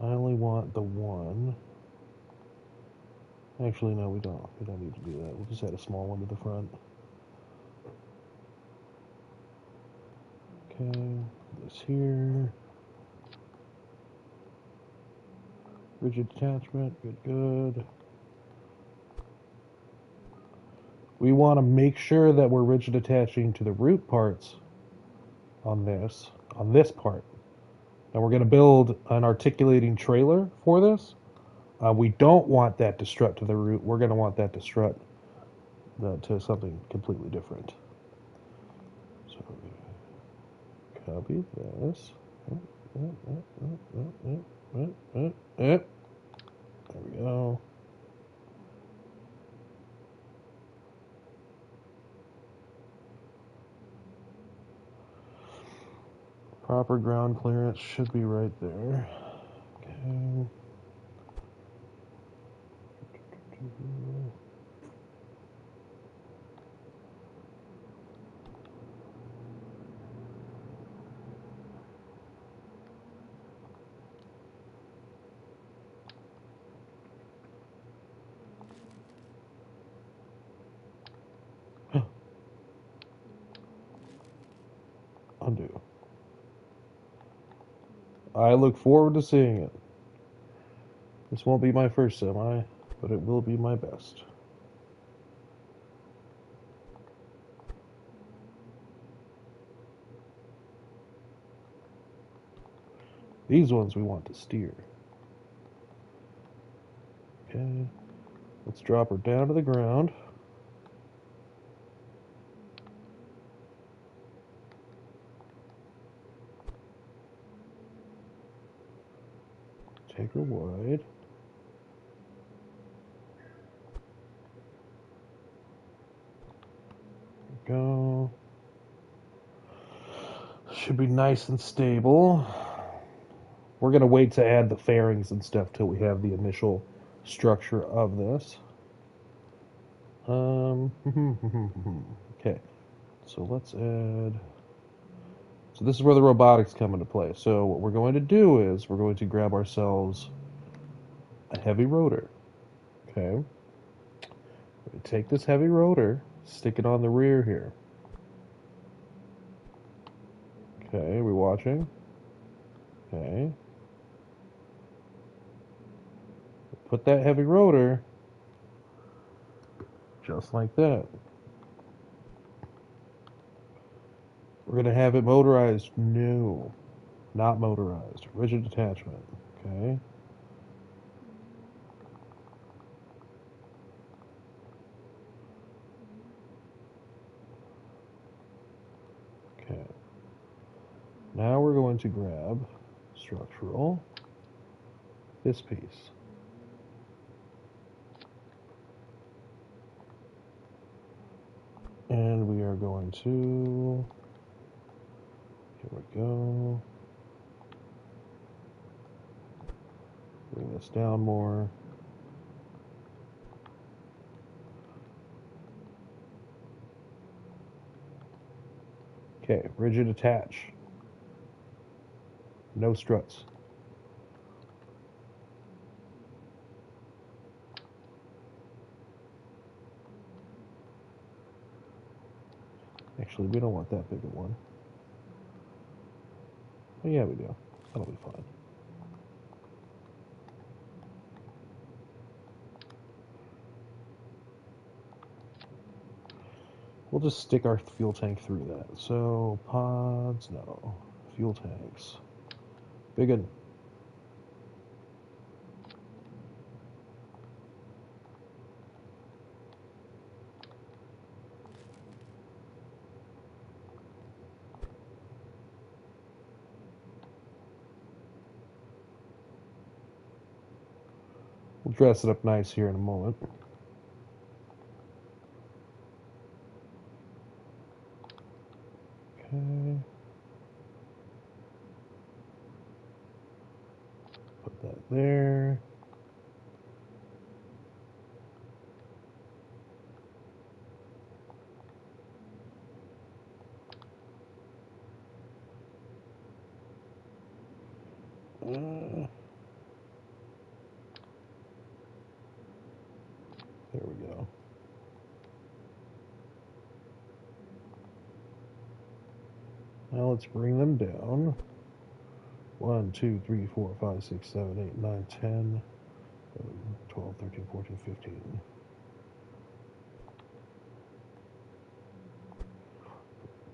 I only want the one. Actually, no, we don't. We don't need to do that. We'll just add a small one to the front. Okay, this here. Rigid attachment, good. We want to make sure that we're rigid attaching to the root parts on this part. Now we're going to build an articulating trailer for this. We don't want that to strut to the root. We're going to want that to strut to something completely different. So copy this. There we go. Proper ground clearance should be right there. Okay. Undo. I look forward to seeing it. This won't be my first semi, but it will be my best. These ones we want to steer. Okay. Let's drop her down to the ground. Take her wide. There we go. Should be nice and stable. We're going to wait to add the fairings and stuff till we have the initial structure of this. Okay. So let's add... So this is where the robotics come into play. So what we're going to do is we're going to grab ourselves a heavy rotor. Okay. We take this heavy rotor, stick it on the rear here. Okay, are we watching? Okay. Put that heavy rotor just like that. We're going to have it motorized? No, not motorized. Rigid attachment. Okay. Okay. Now we're going to grab structural, this piece. And we are going to, here we go, bring this down more. Okay, rigid attach. No struts. Actually, we don't want that big a one. Oh, yeah, we do. That'll be fine. We'll just stick our fuel tank through that. So, pods, no. Fuel tanks. Big one. We'll dress it up nice here in a moment. Okay. Put that there. There we go. Now let's bring them down. 1, 2, 3, 4, 5, 6, 7, 8, 9, 10, 11, 12, 13, 14, 15.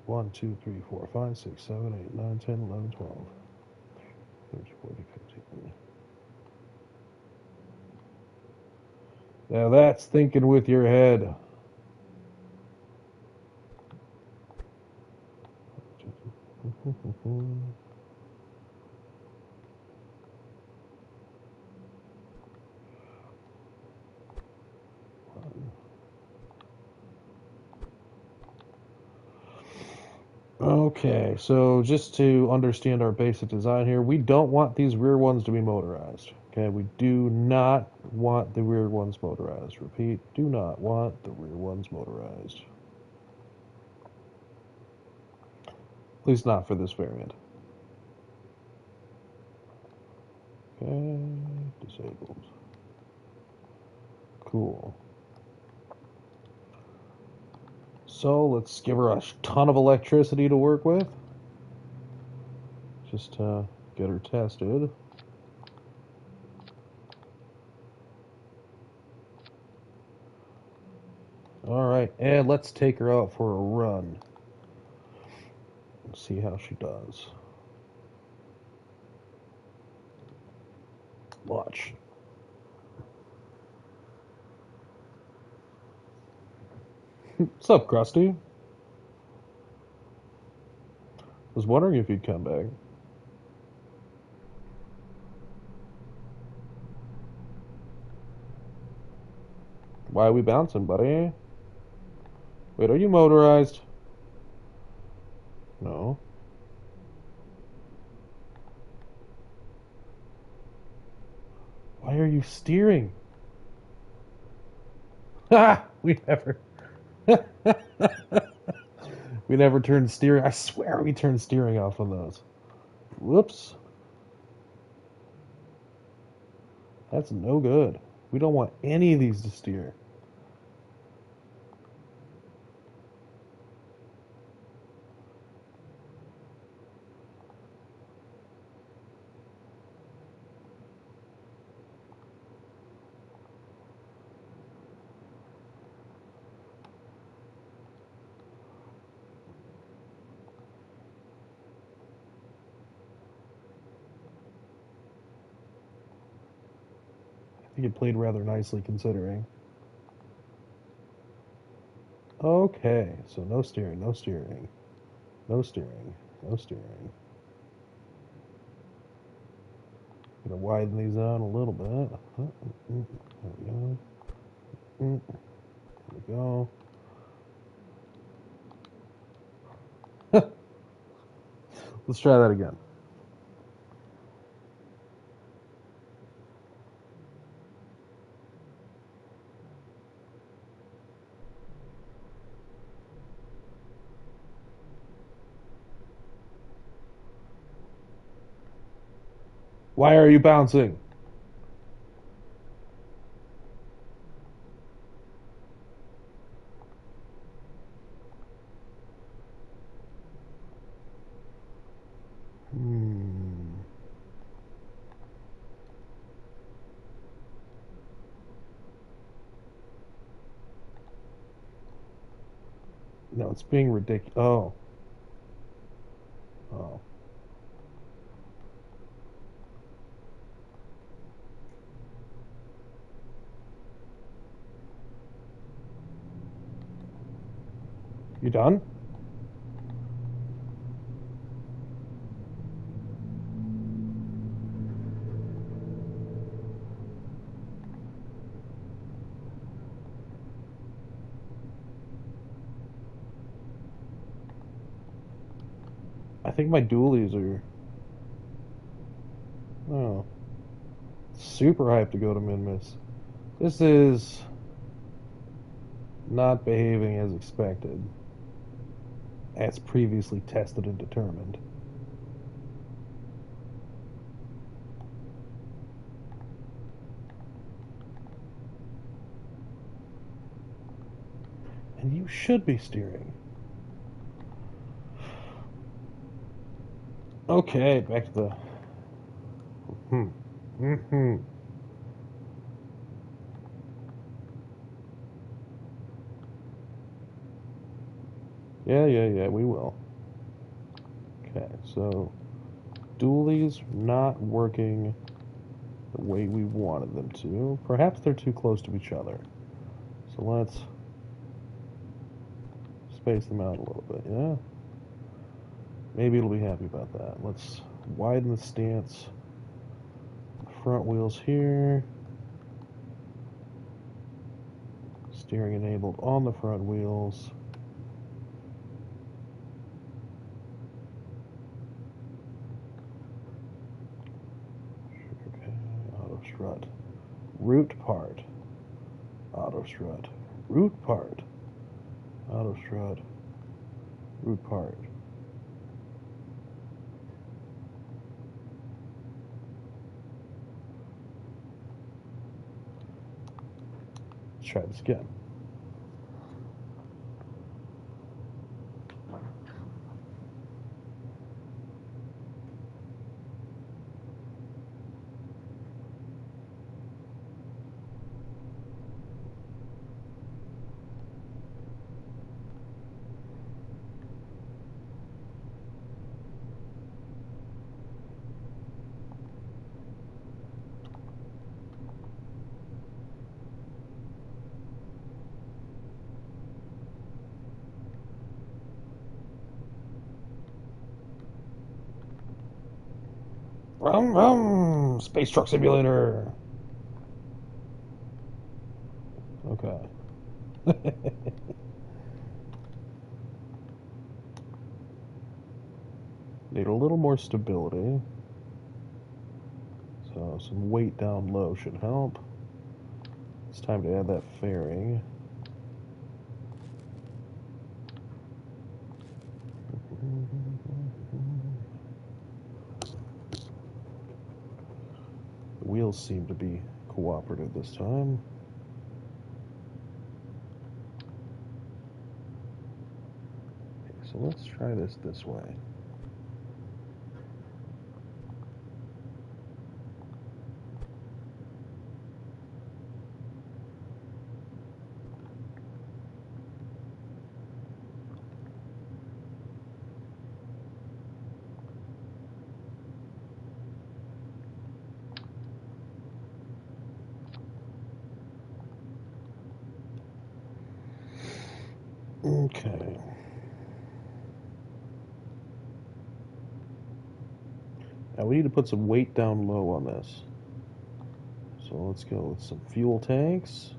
1, 2, 3, 4, 5, 6, 7, 8, 9, 10, 11, 12, 13, 14, 15. Now that's thinking with your head. Okay, so just to understand our basic design here, we don't want these rear ones to be motorized. Okay, we do not want the rear ones motorized. Repeat, do not want the rear ones motorized. At least not for this variant. Okay, disabled. Cool. So let's give her a ton of electricity to work with. Just to get her tested. Alright, and let's take her out for a run. See how she does. Watch. What's up, Krusty? Was wondering if you'd come back. Why are we bouncing, buddy? Wait, are you motorized? No. Why are you steering? Ha! We never. We never turned steering. I swear we turned steering off on those. Whoops. That's no good. We don't want any of these to steer. I think it played rather nicely considering. Okay, so no steering, no steering, no steering, no steering. Gonna widen these out a little bit. There we go. There we go. Let's try that again. Why are you bouncing? Hmm. No, it's being ridiculous. Oh. Oh. You done? I think my dualies are. Oh. Super hyped to go to Minmus. This is not behaving as expected, as previously tested and determined. And you should be steering. Okay, back to the. Hmm. Mm-hmm. Yeah, we will. Okay, so dualies not working the way we wanted them to. Perhaps they're too close to each other. So let's space them out a little bit, yeah? Maybe it'll be happy about that. Let's widen the stance. Front wheels here. Steering enabled on the front wheels. strut. Root part. Auto strut. Root part. Auto strut. Root part. Let's try this again. Rum rum! Space Truck Simulator! Okay. Need a little more stability. So some weight down low should help. It's time to add that fairing. The wheels seem to be cooperative this time. Okay, so let's try this way. Okay. Now we need to put some weight down low on this. So let's go with some fuel tanks.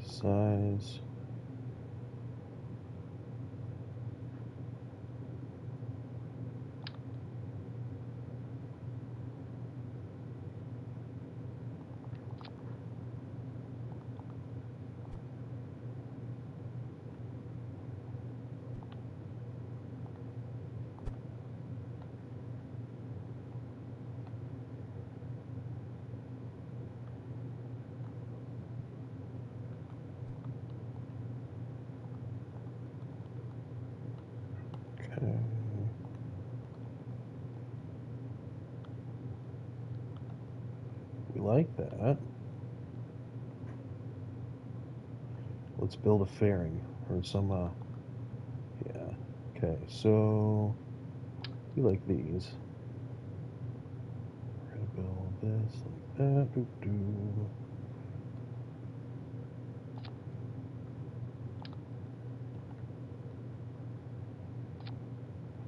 Size. Okay. We like that. Let's build a fairing or some, yeah. Okay, so we like these. We're gonna build this like that. Doo-doo.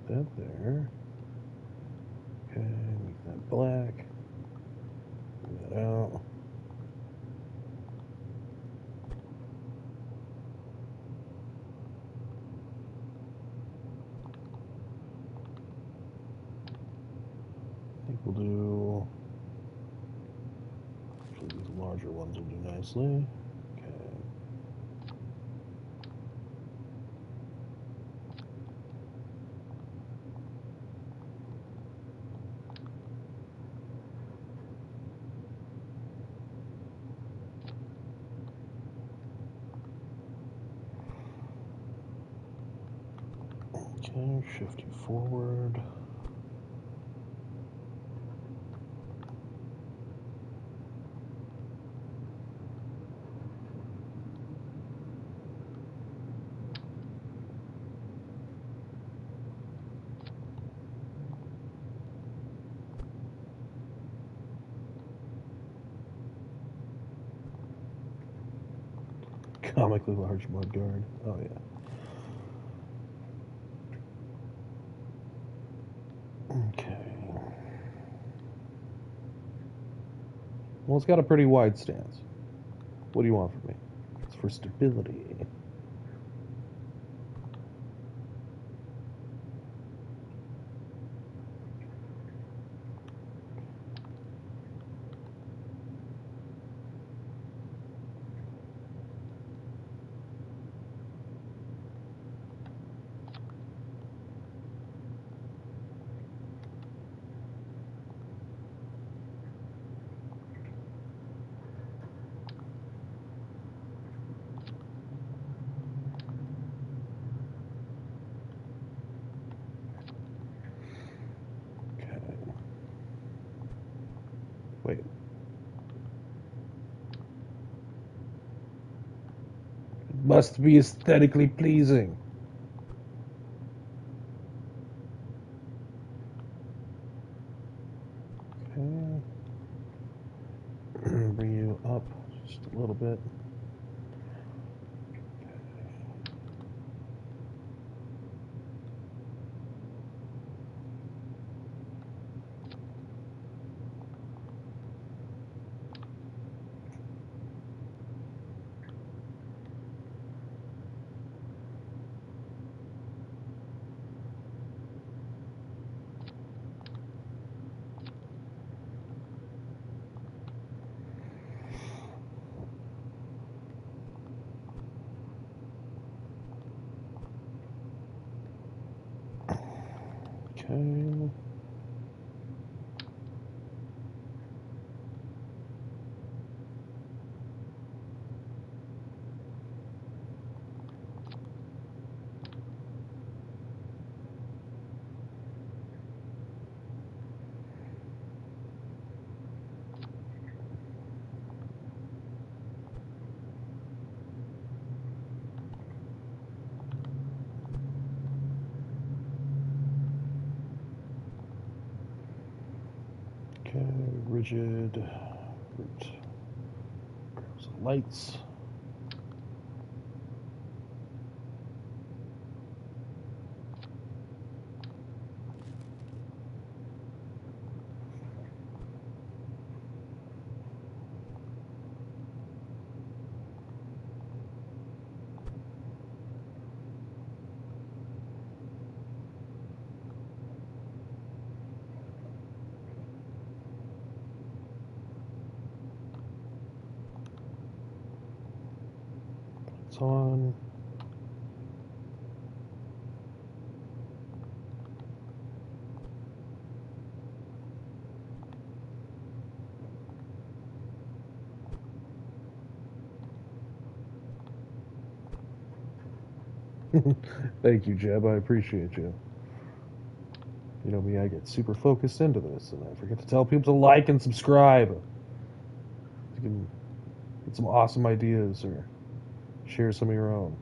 That there. Okay, make that black. Move that out. I think we'll do. Actually, these larger ones will do nicely. Okay. Okay, shift you forward. Comically large mudguard. Oh yeah. Okay. Well, it's got a pretty wide stance. What do you want from me? It's for stability. Wait. It must be aesthetically pleasing. Okay. Bring you up just a little bit. Okay. Okay, rigid root. Grab some lights. It's on. Thank you, Jeb. I appreciate you. You know me, I get super focused into this, and I forget to tell people to like and subscribe. You can get some awesome ideas or share some of your own.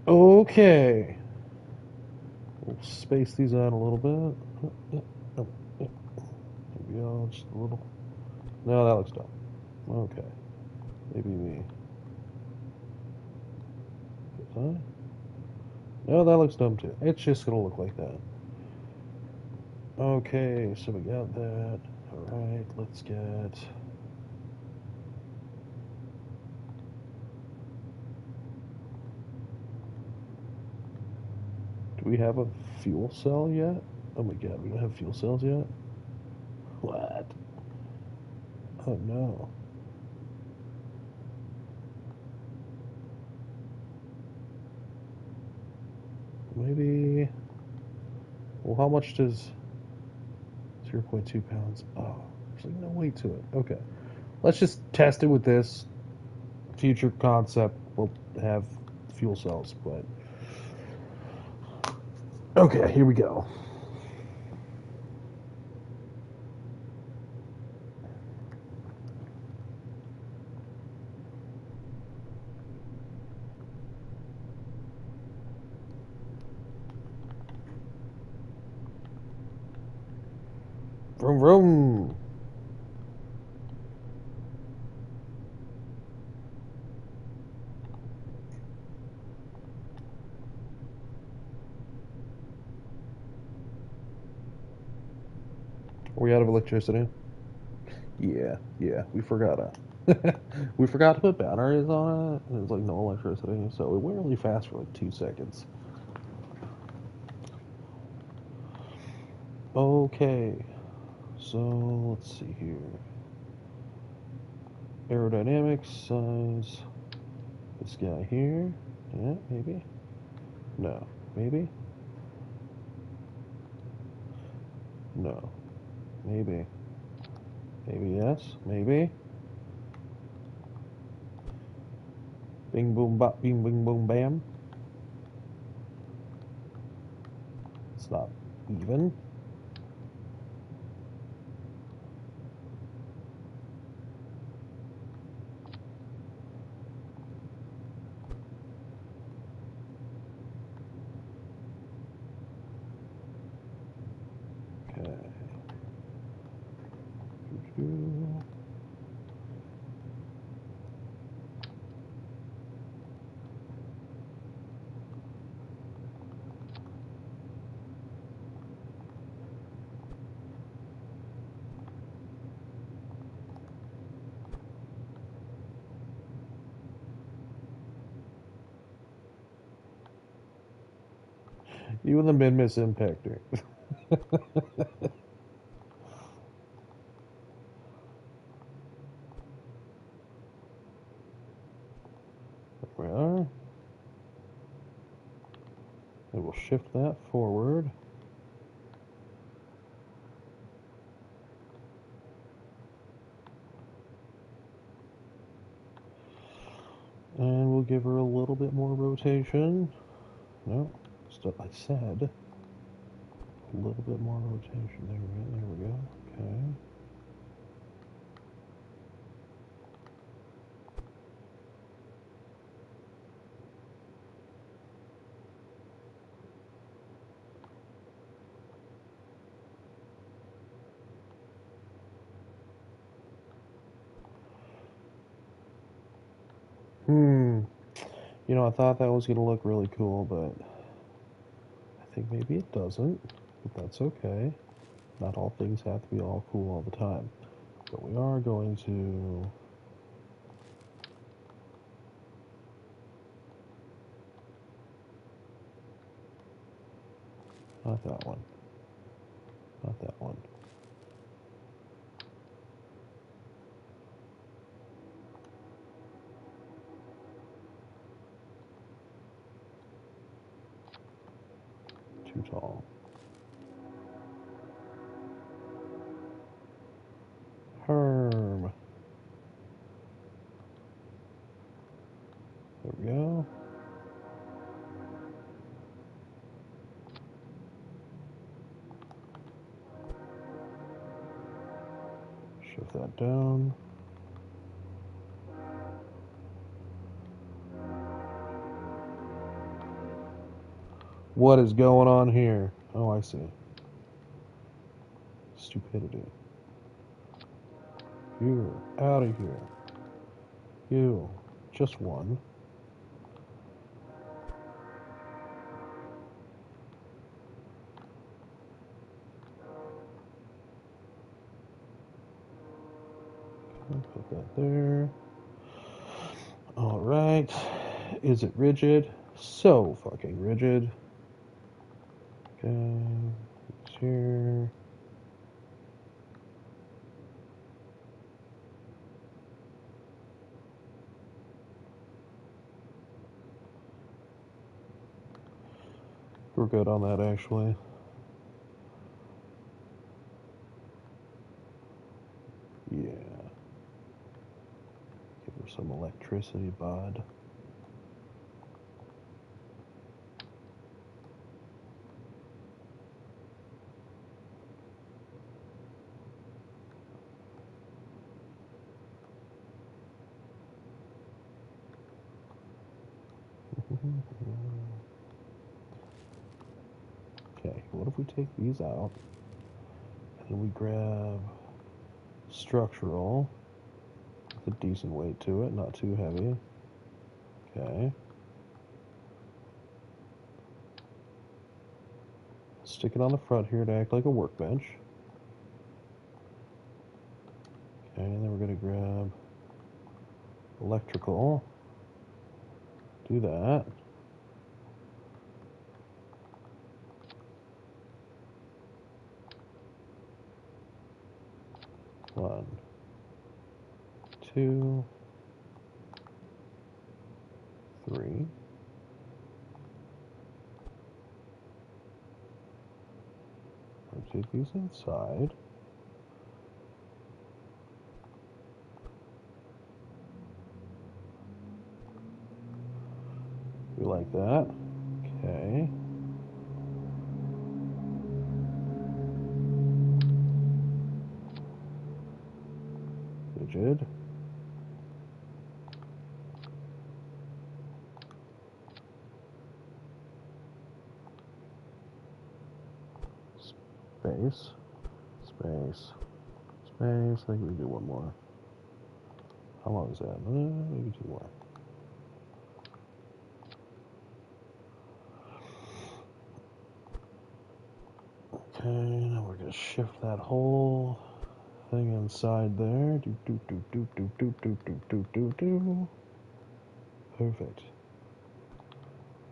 Okay. We'll space these out a little bit. Maybe just a little. No, that looks dumb. Okay. Maybe we. Huh? No, that looks dumb too. It's just gonna look like that. Okay, so we got that. Alright, let's get. Do we have a fuel cell yet? Oh my god, we don't have fuel cells yet? What? Oh no. Maybe. Well, how much does 0.2 pounds? Oh, there's like no weight to it. Okay. Let's just test it with this. Future concept will have fuel cells, but. Okay, here we go. Vroom vroom. Are we out of electricity? Yeah, we forgot it. We forgot to put batteries on it, and there's like no electricity, so it went really fast for like 2 seconds. Okay, so let's see here. Aerodynamics, size, this guy here. Yeah, maybe. No, maybe. No, maybe. Maybe yes, maybe. Bing boom bop, bing bing boom bam. It's not even. Okay. Even the Minmus impactor. There we are. And we'll shift that forward. And we'll give her a little bit more rotation. No, stuff I said. A little bit more rotation. There we go. Okay. You know, I thought that was going to look really cool, but I think maybe it doesn't. But that's okay. Not all things have to be all cool all the time. But we are going to... Not that one. Not that one. Too tall. Herm. There we go. Shift that down. What is going on here? Oh, I see. Stupidity. You, out of here. You, just one. Put that there. Alright. Is it rigid? So fucking rigid. Okay. It's here. We're good on that, actually. Yeah. Give her some electricity, bud. Okay, what if we take these out and we grab structural with a decent weight to it, not too heavy. Okay. Stick it on the front here to act like a workbench. Okay, and then we're going to grab Electrical. Do that. One, two, three. Rotate these inside. We like that. Okay. Rigid. Space. Space. Space. I think we can do one more. How long is that? Maybe two more. Okay, now we're gonna shift that whole thing inside there. Do do do do do do do do do do do. Perfect.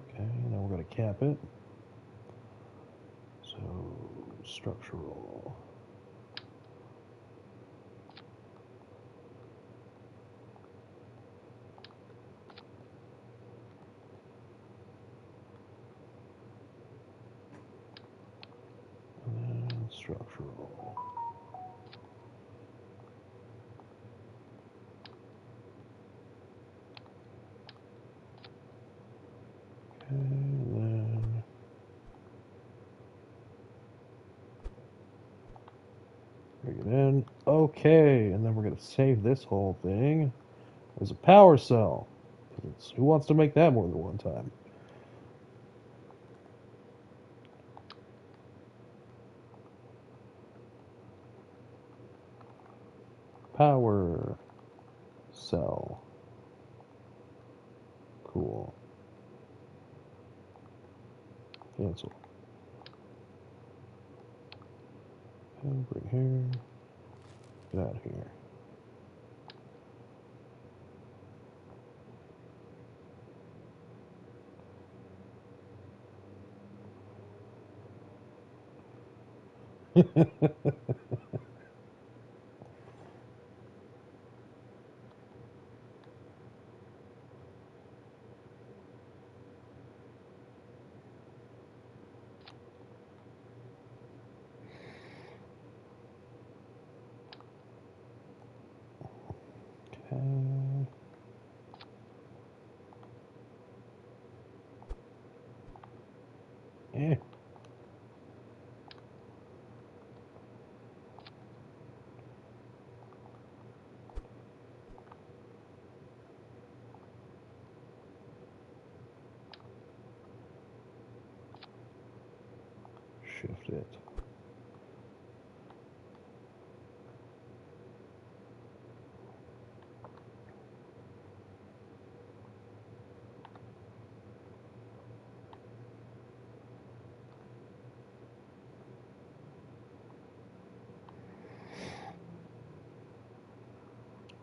Okay, now we're gonna cap it. So structural. And then structural. Okay, and then bring it in. Okay, and then we're gonna save this whole thing as a power cell. Who wants to make that more than one time? Power cell. Cool. Cancel. And bring here. Get out of here. Okay. Eh. Shift it.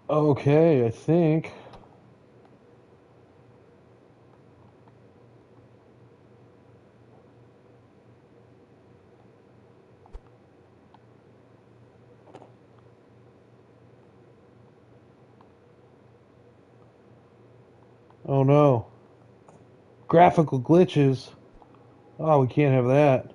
Okay, I think. Oh no. Graphical glitches. Oh, we can't have that.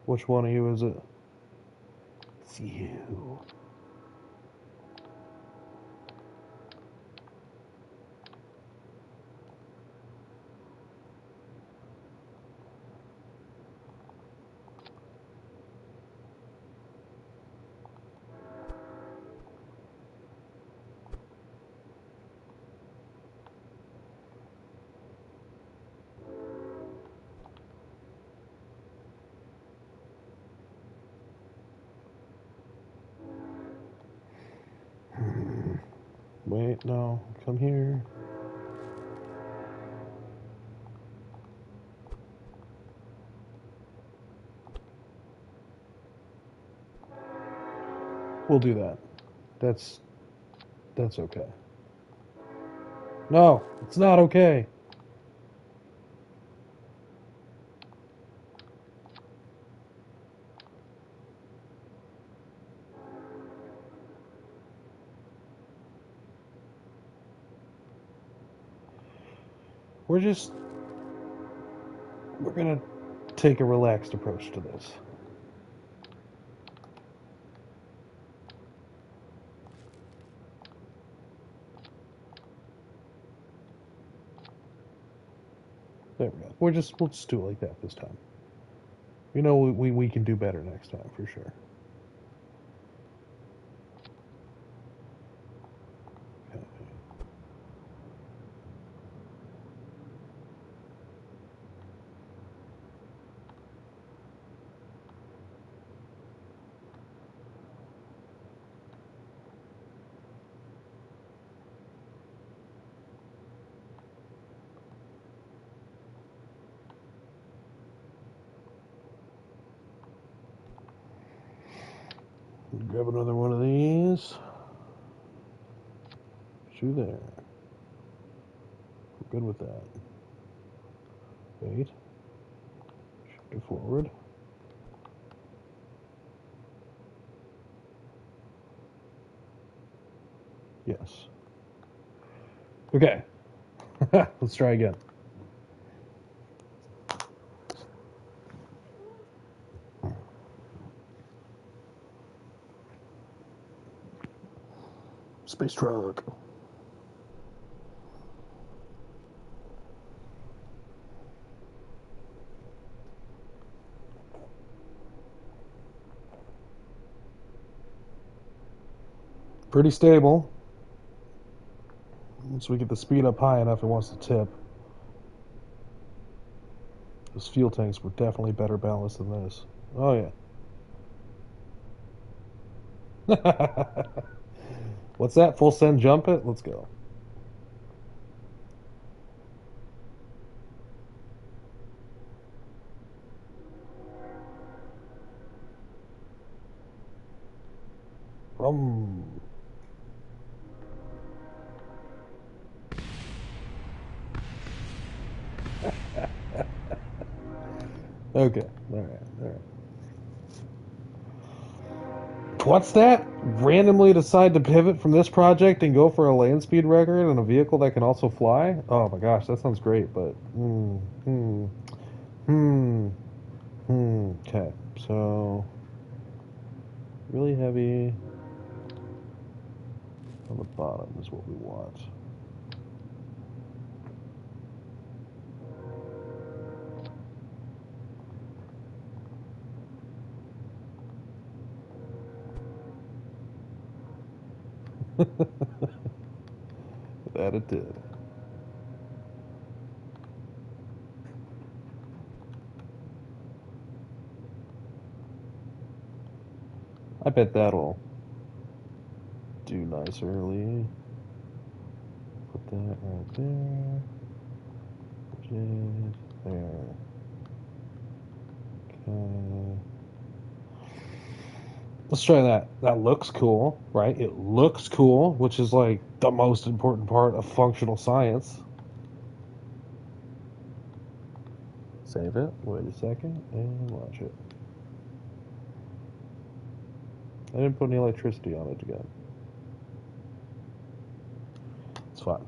Which one of you is it? It's you. Wait, no. Come here. We'll do that. That's okay. No, it's not okay. We're gonna take a relaxed approach to this. There we go. We'll just do it like that this time. You know, we can do better next time for sure. Okay. Grab another one of these. Shoot there. We're good with that. Wait. Shift it forward. Yes. Okay. Let's try again. Space truck. Pretty stable. Once we get the speed up high enough, it wants to tip. Those fuel tanks were definitely better balanced than this. Oh, yeah. What's that? Full send jump it? Let's go. Okay. All right. What's that? Randomly decide to pivot from this project and go for a land speed record in a vehicle that can also fly? Oh my gosh, that sounds great, but okay, so really heavy on the bottom is what we want. That it did. I bet that'll do nice early. Put that right there. Jade, there. Okay. Let's try that. That looks cool, right? It looks cool, which is like the most important part of functional science. Save it. Wait a second and watch it. I didn't put any electricity on it again. It's fine.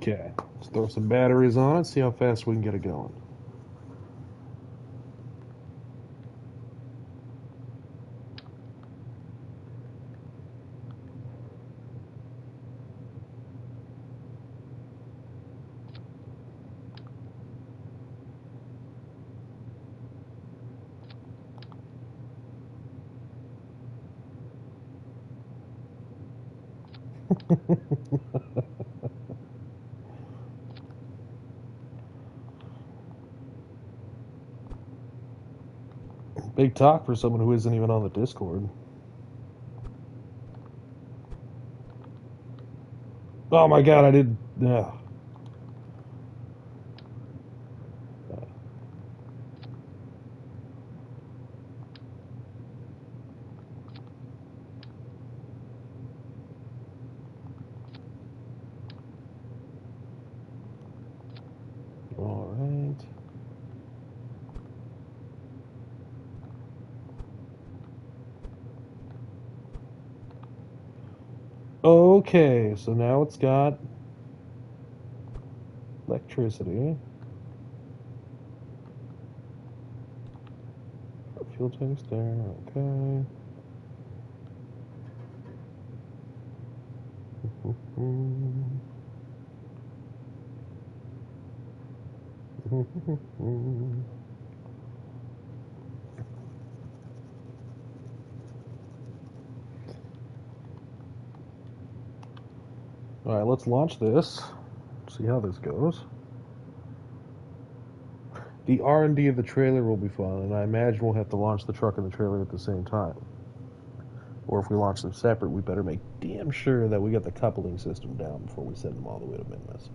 Okay, let's throw some batteries on it, see how fast we can get it going. Big talk for someone who isn't even on the Discord. Oh my god, I did. Yeah. All right. Okay, so now it's got electricity. Fuel tanks there, okay. Alright, let's launch this. See how this goes. The R&D of the trailer will be fun, and I imagine we'll have to launch the truck and the trailer at the same time. Or if we launch them separate, we better make damn sure that we get the coupling system down before we send them all the way to Minmus.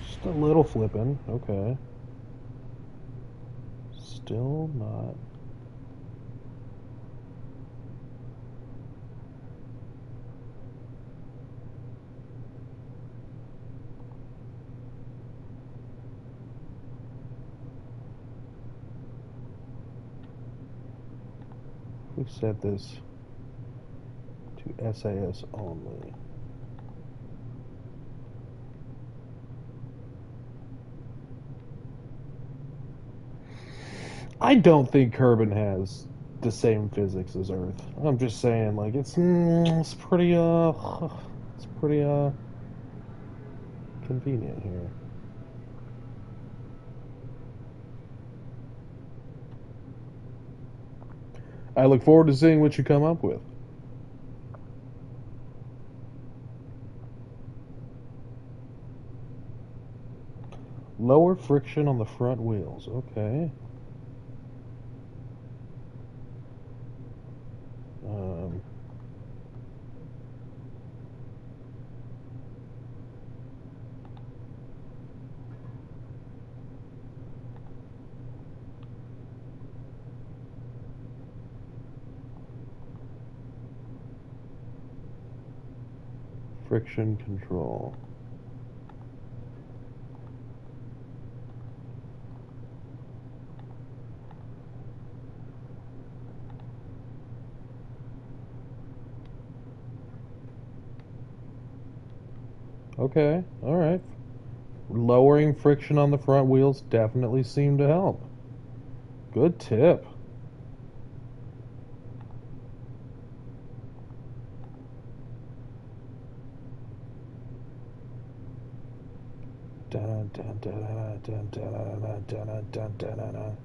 Just a little flipping, okay. Still not. We set this to SAS only. I don't think Kerran has the same physics as Earth. I'm just saying, like it's pretty convenient here. I look forward to seeing what you come up with. Lower friction on the front wheels. Okay. Um, friction control. Okay, alright. Lowering friction on the front wheels definitely seemed to help. Good tip. Dun, dun, dun, dun, dun, dun, dun, dun, dun, dun, dun, dun.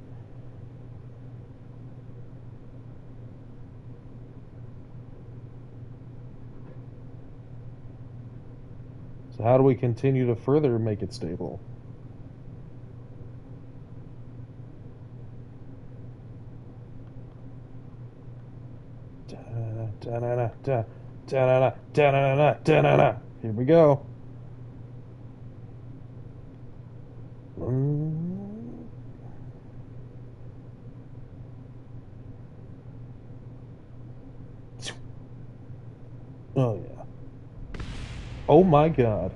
So how do we continue to further make it stable? Here we go. Oh yeah. Oh my god.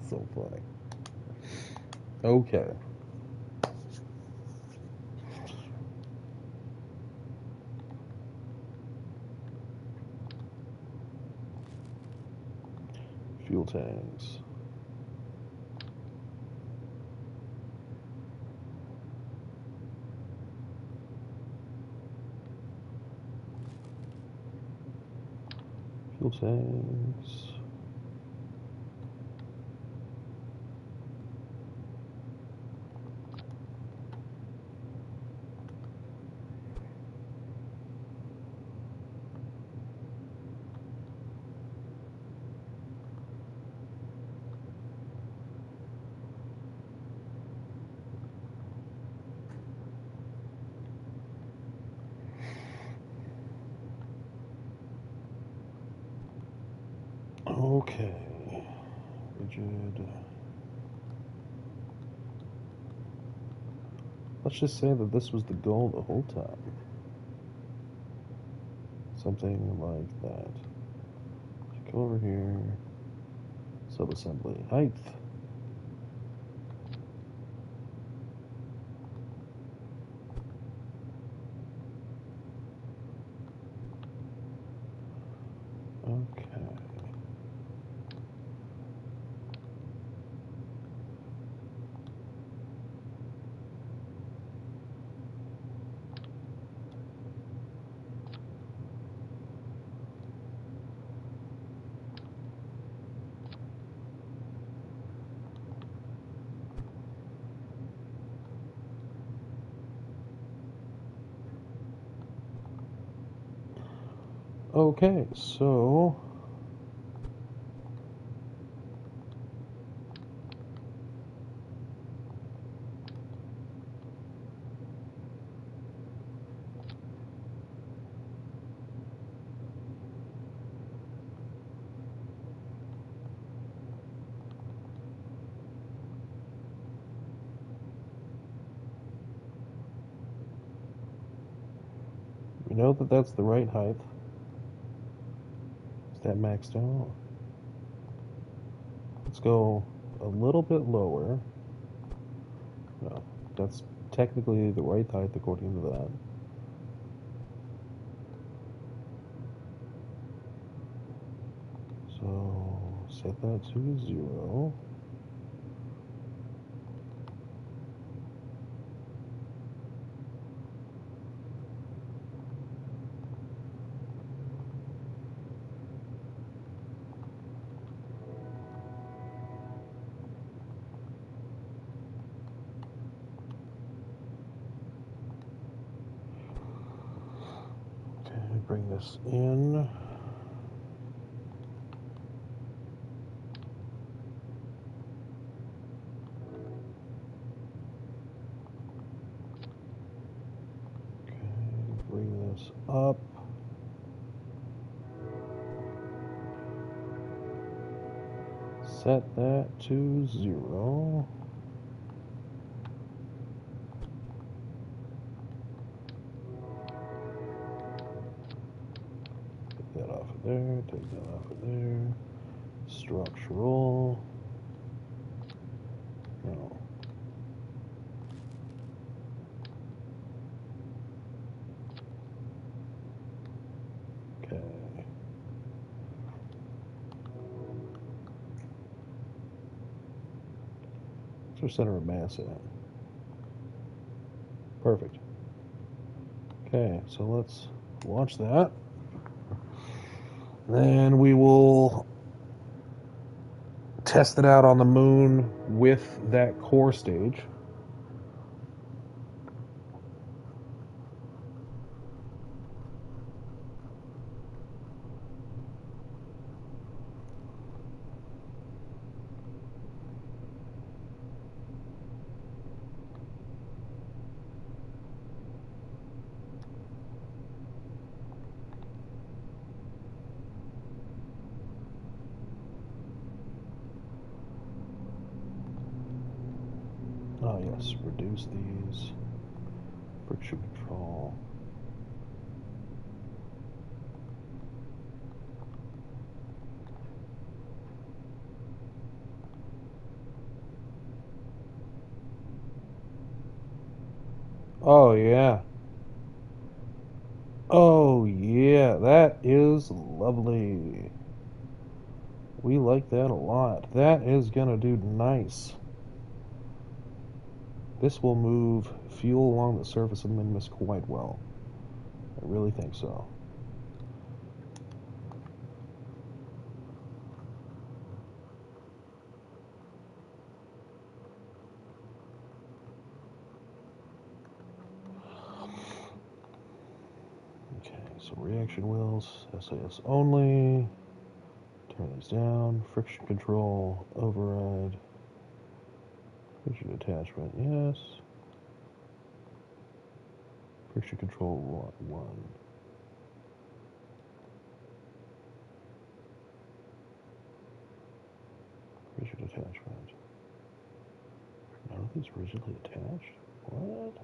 So funny. Okay. Fuel tanks. Fuel tanks. Okay, rigid. Let's just say that this was the goal the whole time. Something like that. Go over here. Subassembly height. Okay. Okay, so we know that that's the right height. Is that maxed out? Let's go a little bit lower. No, that's technically the right height according to that. So set that to 0. Okay, bring this in. Bring this up. Set that to 0. Take that off of there, take that off of there. Structural. No. Okay. Where's our center of mass at? Perfect. Okay, so let's launch that. Then we will test it out on the moon with that core stage. Oh yes, reduce these. Friction control. Oh yeah. Oh yeah, that is lovely. We like that a lot. That is gonna do nice. This will move fuel along the surface of Minmus quite well. I really think so. So reaction wheels, SAS only. Turn these down. Friction control, override. Friction attachment, yes. Friction control 1. Friction attachment. None of these rigidly attached? What?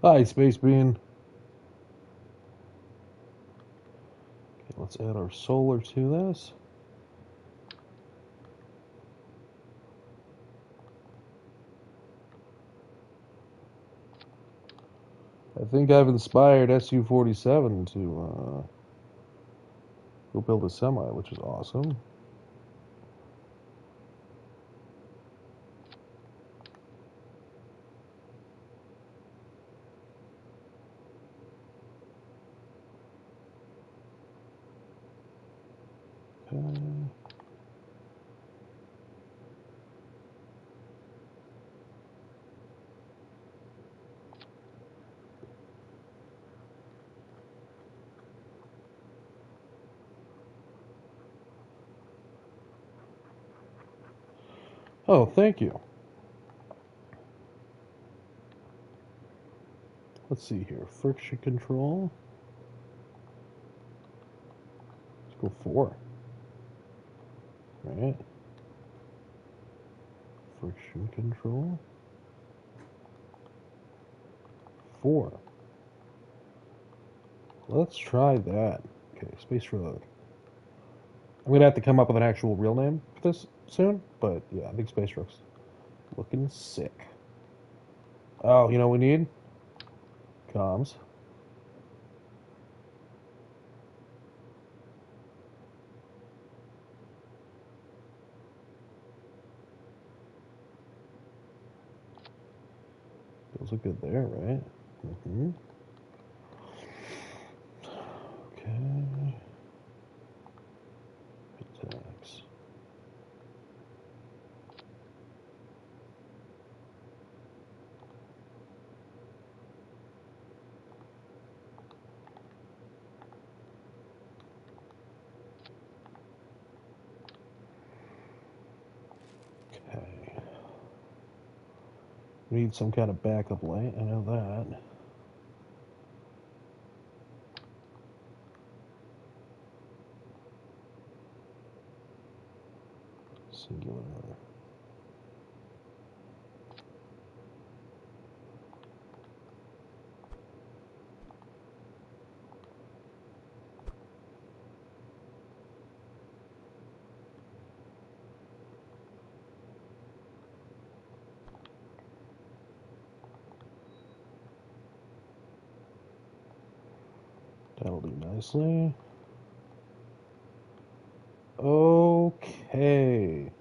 Hi, Space Bean. Okay, let's add our solar to this. I think I've inspired SU-47 to go build a semi, which is awesome. Okay. Oh, thank you. Let's see here. Friction control. Let's go 4. Right. Friction control. 4. Let's try that. Okay, Space Road. I'm gonna have to come up with an actual real name for this soon, but yeah, I think Space Road's looking sick. Oh, you know what we need? Comms. Those look good there, right? Mm-hmm. Okay. Attacks. Okay. We need some kind of backup light. I know that. Singular. That'll do nicely. Okay.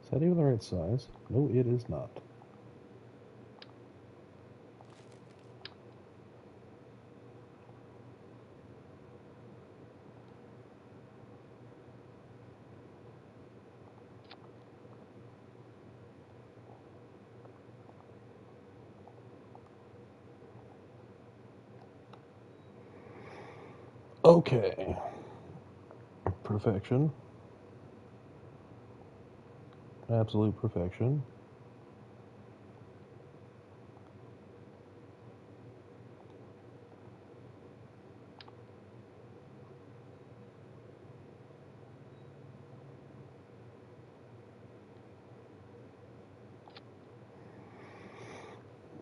Is that even the right size? No, it is not. Okay. Perfection. Absolute perfection.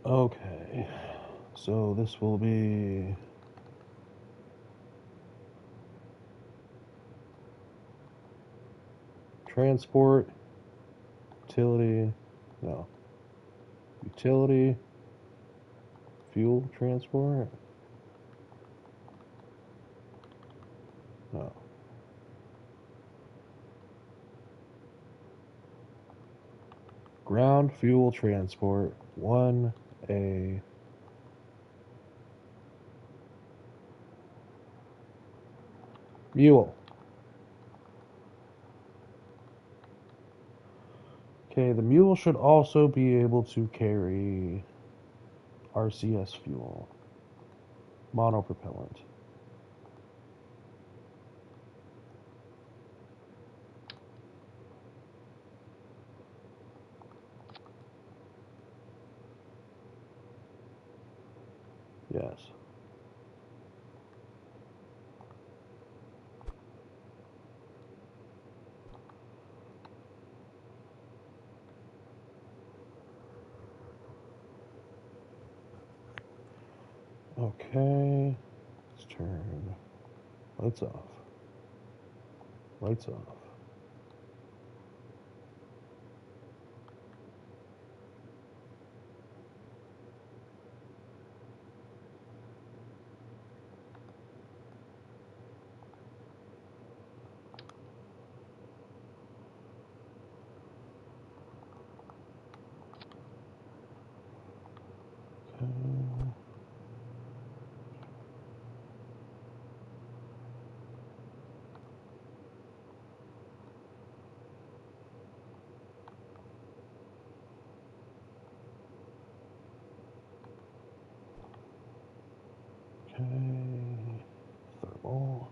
Okay. So this will be transport, utility, no, utility, fuel transport, no. Ground fuel transport, 1A. Mule. Okay, the mule should also be able to carry RCS fuel, monopropellant. Yes. Okay, let's turn lights off. Lights off. Okay. Okay. Thermal.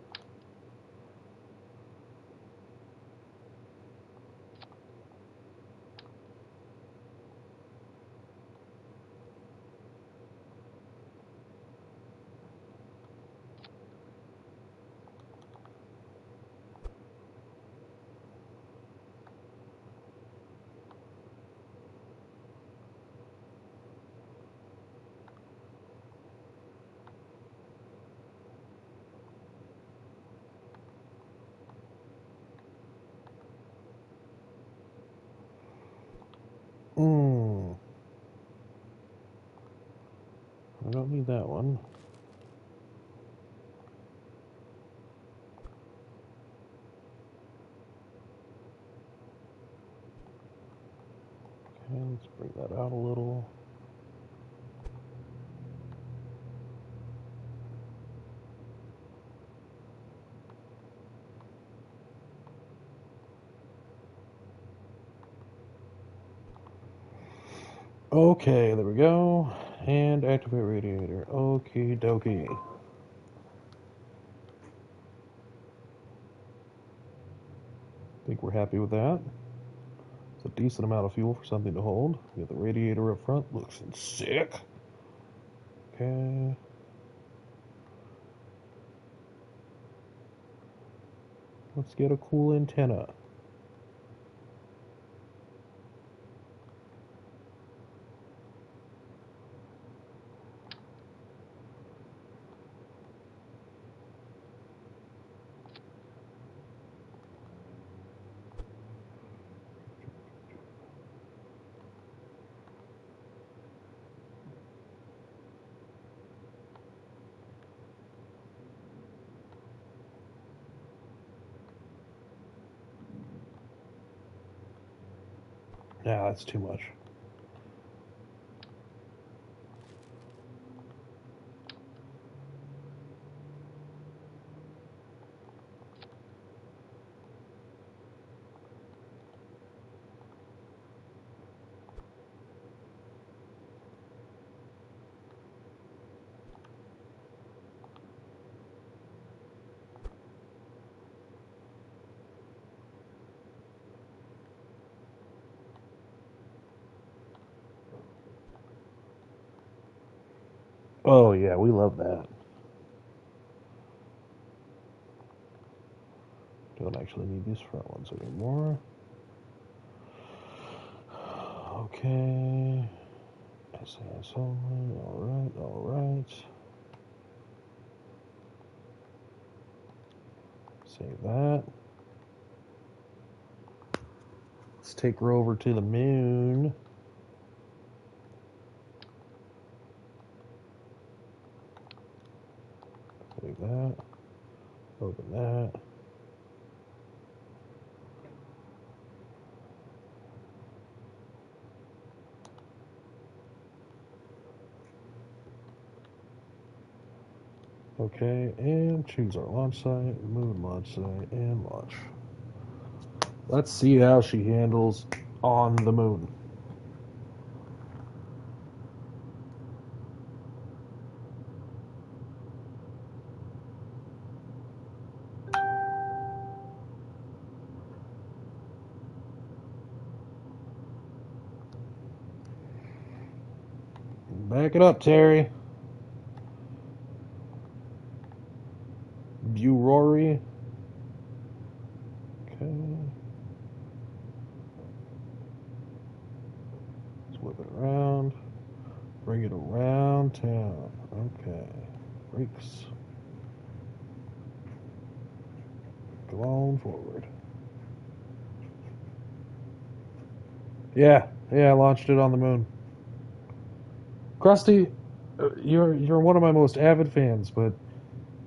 I don't need that one. Okay, let's bring that out a little. Okay, there we go. And activate radiator. Okie dokie. Think we're happy with that. It's a decent amount of fuel for something to hold. We got the radiator up front. Looks sick. Okay. Let's get a cool antenna. Nah, that's too much. Oh yeah, we love that. Don't actually need these front ones anymore. Okay. SAS only. Alright, alright. Save that. Let's take her over to the moon. Like that. Open that. Okay, and choose our launch site, moon launch site, and launch. Let's see how she handles on the moon. Back it up, Terry. View Rory. Okay. Flip it around. Bring it around town. Okay. Brakes. Go on forward. Yeah, I launched it on the moon. Krusty, you're one of my most avid fans, but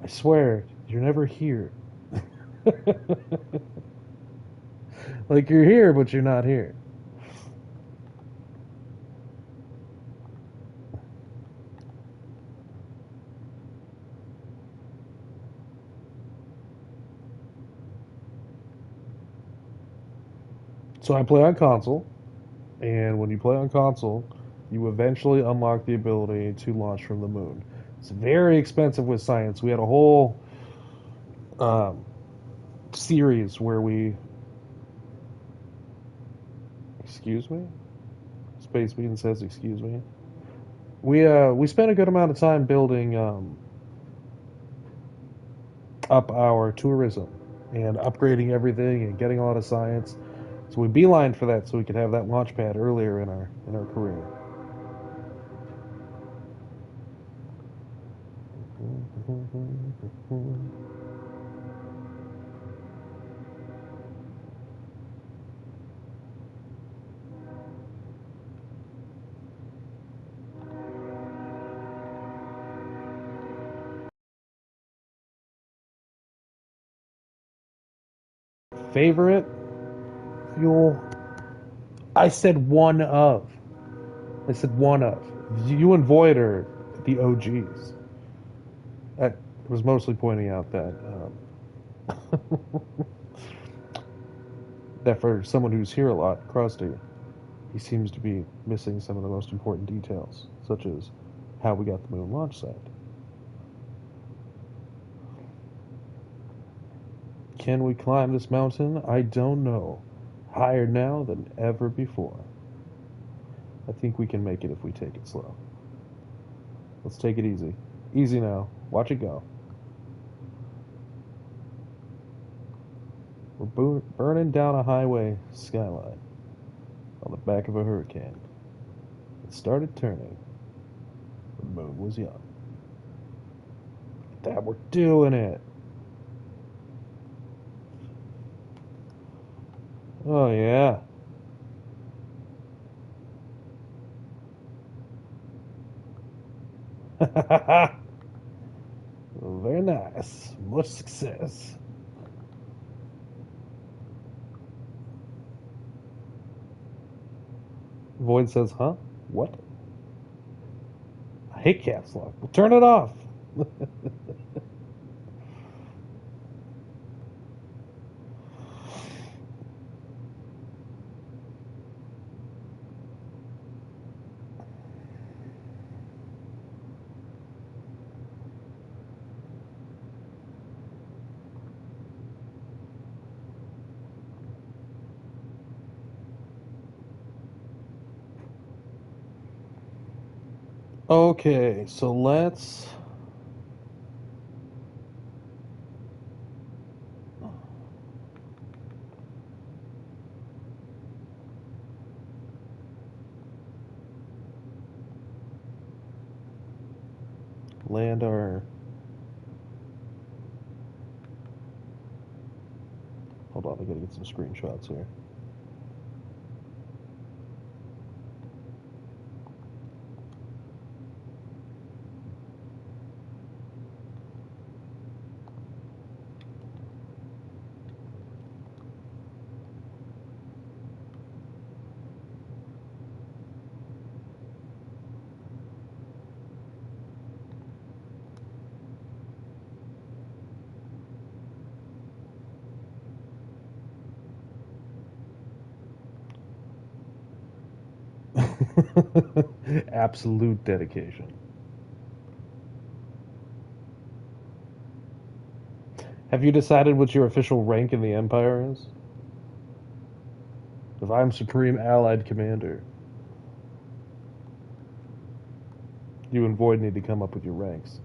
I swear you're never here. Like you're here, but you're not here. So I play on console, and when you play on console, you eventually unlock the ability to launch from the moon. It's very expensive with science. We had a whole um, series where we, excuse me, Space Bean says, excuse me. We spent a good amount of time building up our tourism and upgrading everything and getting a lot of science. So we beelined for that so we could have that launch pad earlier in our career. Favorite fuel? I said one of. I said one of. You and Void are the OGs. I was mostly pointing out that that for someone who's here a lot, Krusty, he seems to be missing some of the most important details, such as how we got the moon launch site. Can we climb this mountain? I don't know. Higher now than ever before. I think we can make it if we take it slow. Let's take it easy. Easy now. Watch it go. We're burning down a highway skyline on the back of a hurricane. It started turning. The moon was young. That we're doing it. Oh yeah. Very nice. Much success. Void says, huh? What? I hate caps lock. Well, turn it off. Okay, so let's land our. Hold on, I gotta get some screenshots here. Absolute dedication. Have you decided what your official rank in the Empire is? If I'm Supreme Allied Commander, you and Void need to come up with your ranks.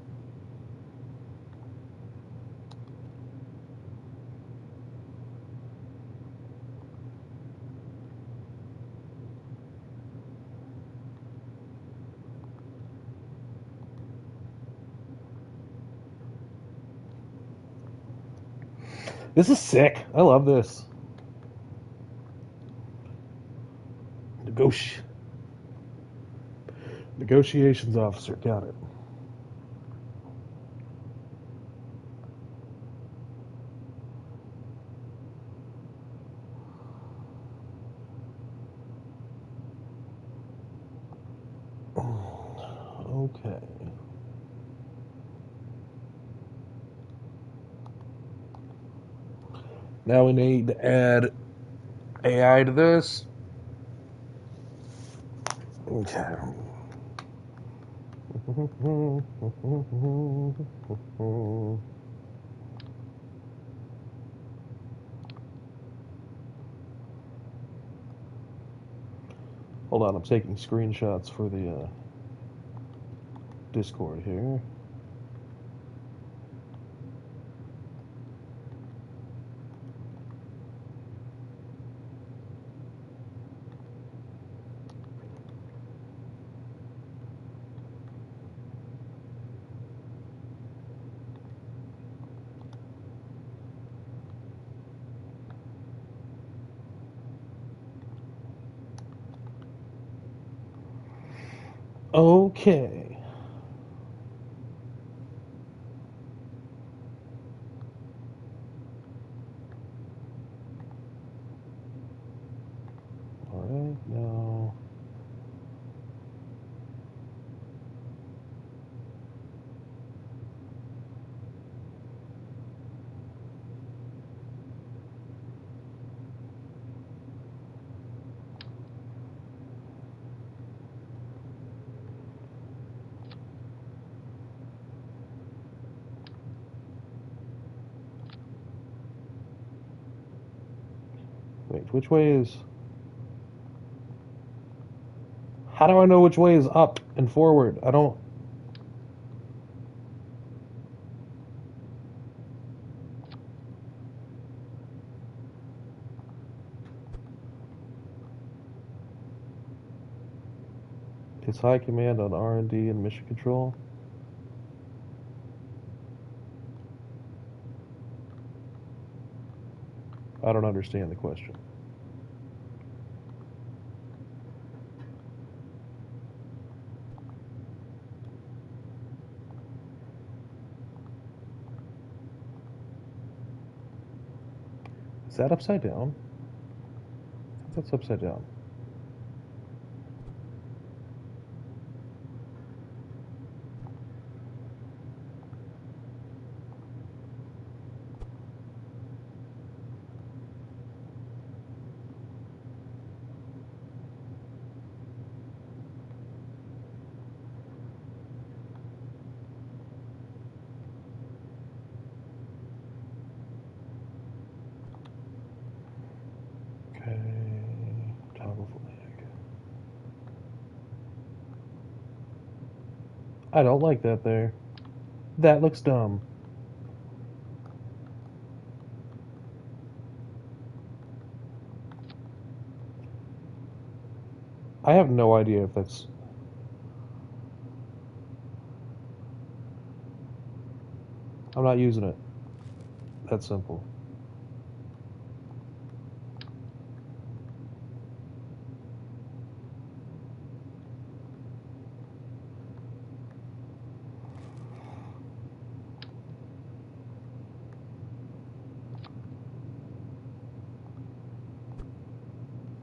This is sick. I love this. Negotiations officer. Got it. Okay. Now we need to add AI to this. Okay. Hold on, I'm taking screenshots for the Discord here. Okay. All right, now. Wait, which way is... How do I know which way is up and forward? I don't... It's high command on R&D and mission control. I don't understand the question. Is that upside down? I think that's upside down. Okay. Toggle flag. I don't like that there. That looks dumb. I have no idea if that's... I'm not using it. That's simple.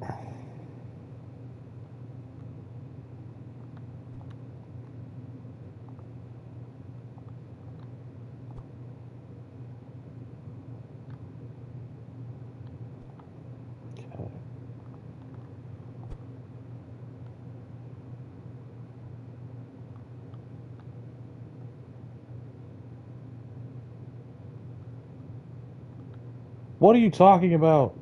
Okay. What are you talking about?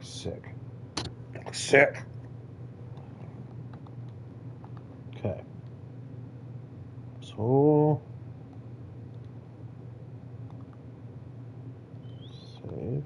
Sick. Sick. Okay. So save.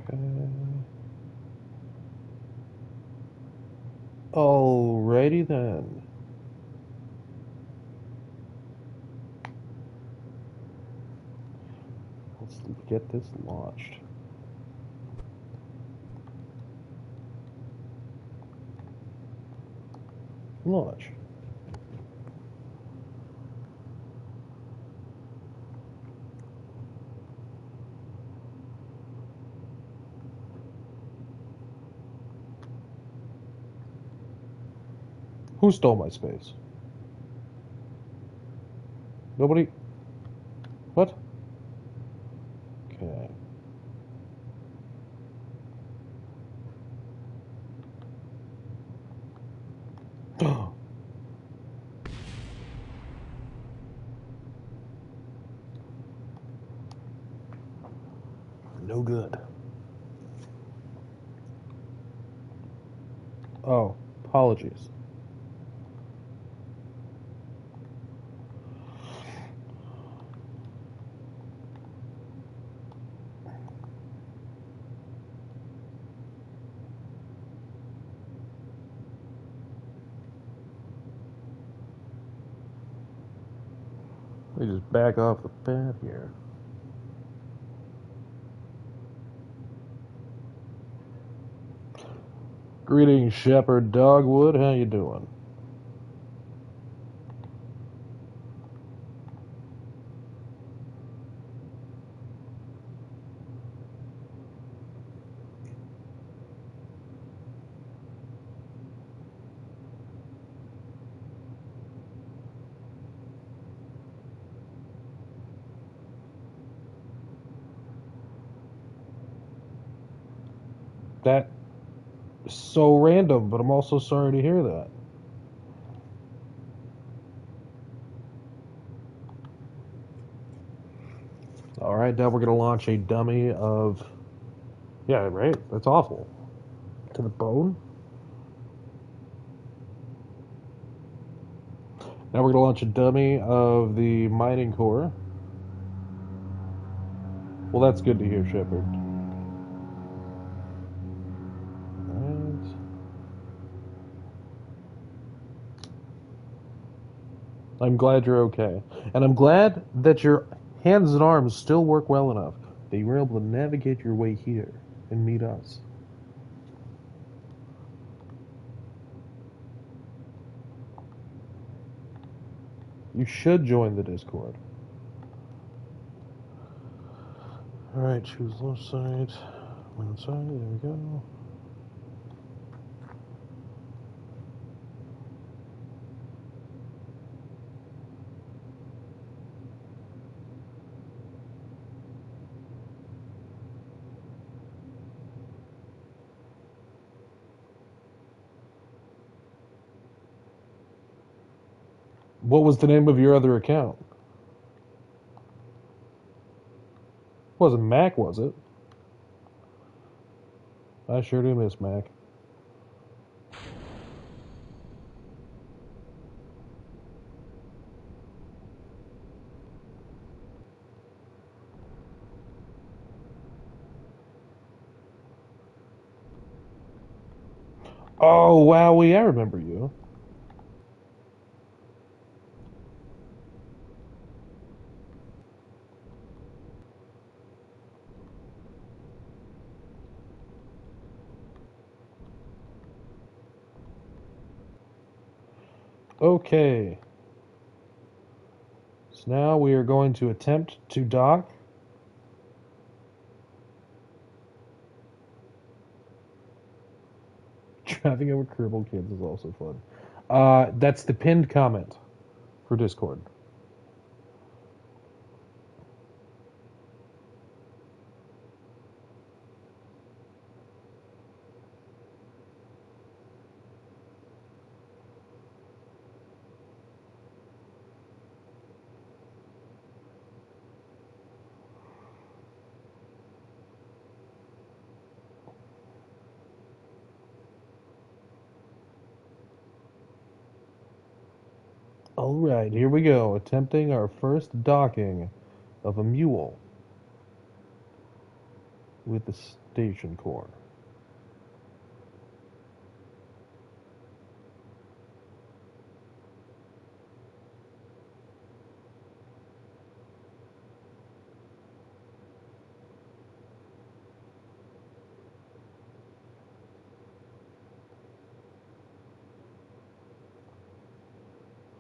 Okay. Alrighty then. Let's get this launched. Launch. Who stole my space? Nobody? What? Okay. No good. Oh, apologies. Let me just back off the pad here. Greetings, Shepherd Dogwood. How you doing? That is so random, but I'm also sorry to hear that. Alright, now we're going to launch a dummy of... Yeah, right? That's awful. To the bone? Now we're going to launch a dummy of the mining core. Well, that's good to hear, Shepard. Alright. I'm glad you're okay. And I'm glad that your hands and arms still work well enough that you were able to navigate your way here and meet us. You should join the Discord. Alright, choose left side. Left side, there we go. What was the name of your other account? Wasn't Mac, was it? I sure do miss Mac. Oh, wowie, I remember you. Okay. So now we are going to attempt to dock. Driving over crippled kids is also fun. That's the pinned comment for Discord. Alright, here we go. Attempting our first docking of a mule with the station core.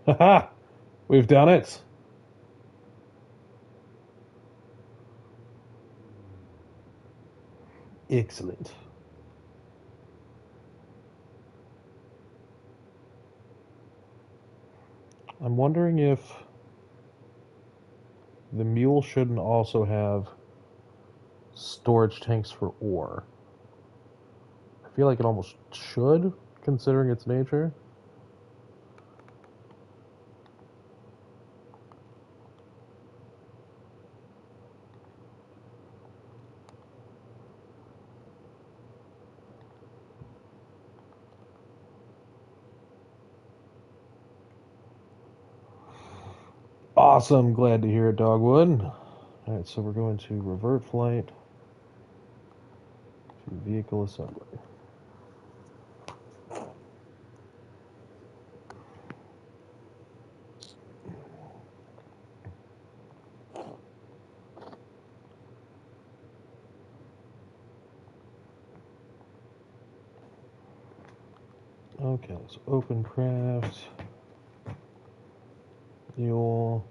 Haha! We've done it! Excellent. I'm wondering if the mule shouldn't also have storage tanks for ore. I feel like it almost should, considering its nature. Awesome, glad to hear it, Dogwood. Alright, so we're going to revert flight to vehicle assembly. Okay, so open craft, mule.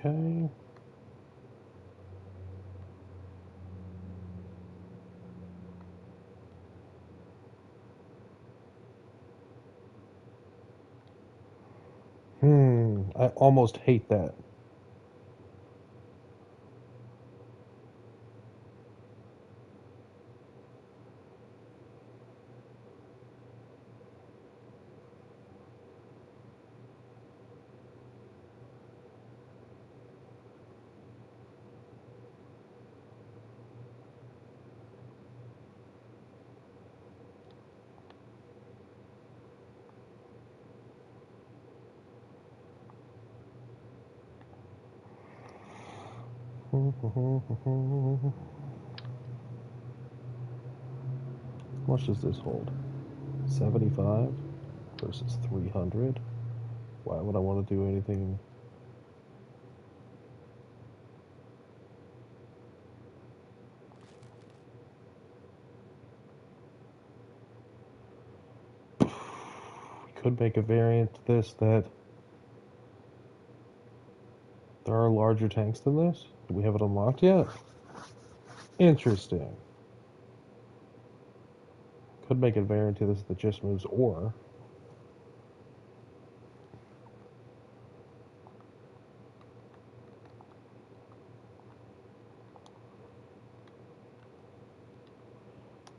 Okay. I almost hate that. How much does this hold? 75 versus 300. Why would I want to do anything? We could make a variant to this that there are larger tanks than this. Do we have it unlocked yet? Interesting. Could make a variant to this that just moves ore.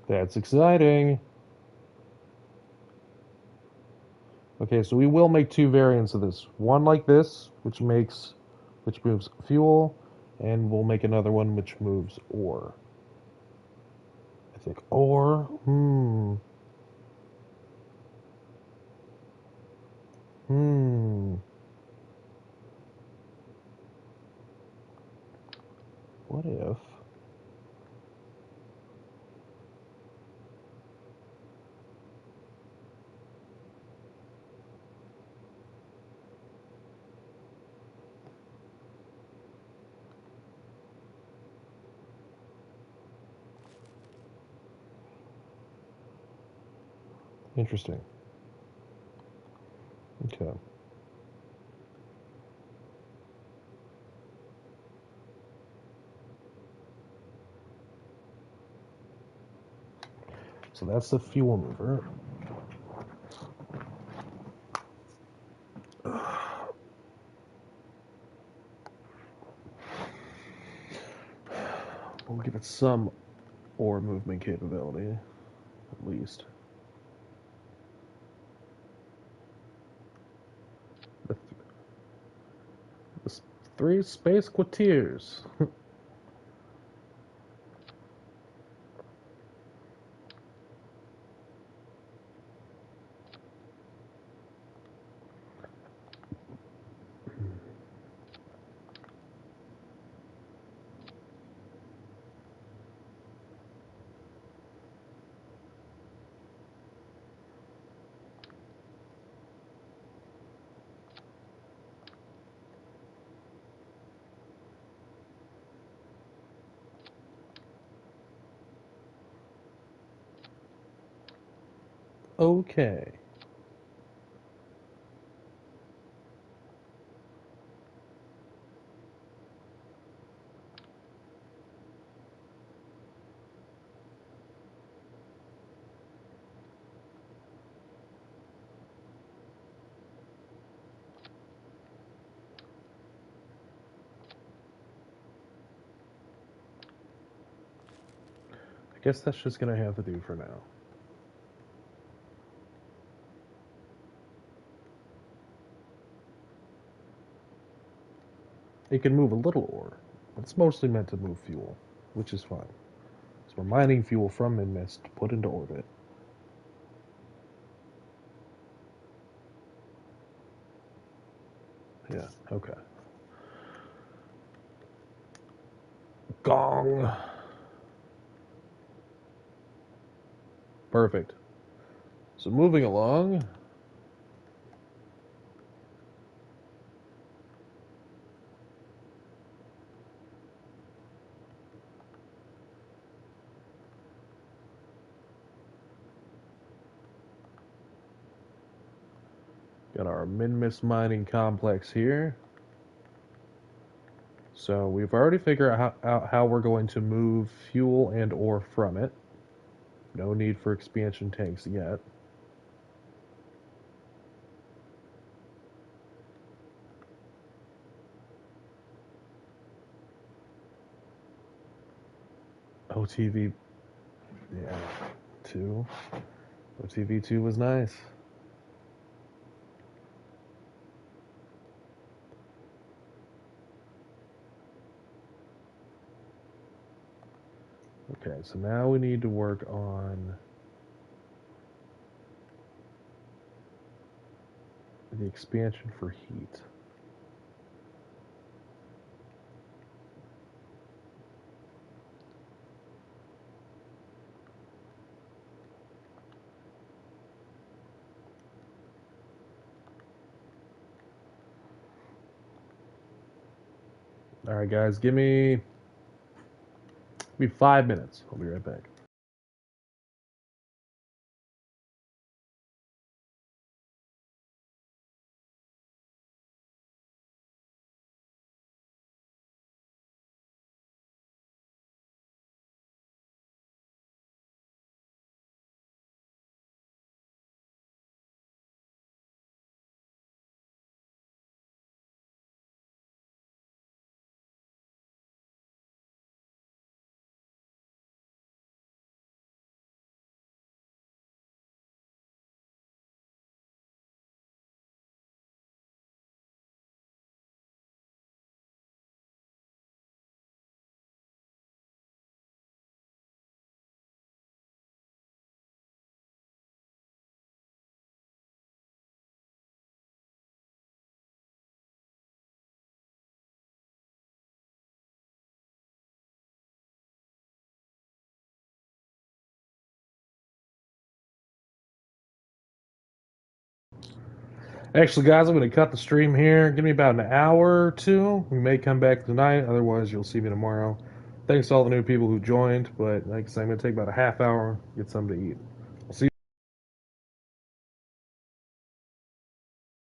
That's exciting. Okay, so we will make two variants of this. One like this, which moves fuel, and we'll make another one which moves ore. I think ore. Hmm. Hmm. What if? Interesting. Okay. So that's the fuel mover. We'll give it some ore movement capability, at least. The, the three space quartiers. Okay. I guess that's just gonna have to do for now. It can move a little ore, but it's mostly meant to move fuel, which is fine. So we're mining fuel from Minmus to put into orbit. Yeah, okay. Gong! Perfect. So moving along, got our Minmus mining complex here. So we've already figured out how we're going to move fuel and ore from it. No need for expansion tanks yet. OTV, yeah, 2. OTV 2 was nice. Okay, so now we need to work on the expansion for heat. All right, guys, give me 5 minutes. I'll be right back. Actually, guys, I'm going to cut the stream here. Give me about an hour or two. We may come back tonight. Otherwise, you'll see me tomorrow. Thanks to all the new people who joined. But like I said, I'm going to take about a half hour, get something to eat.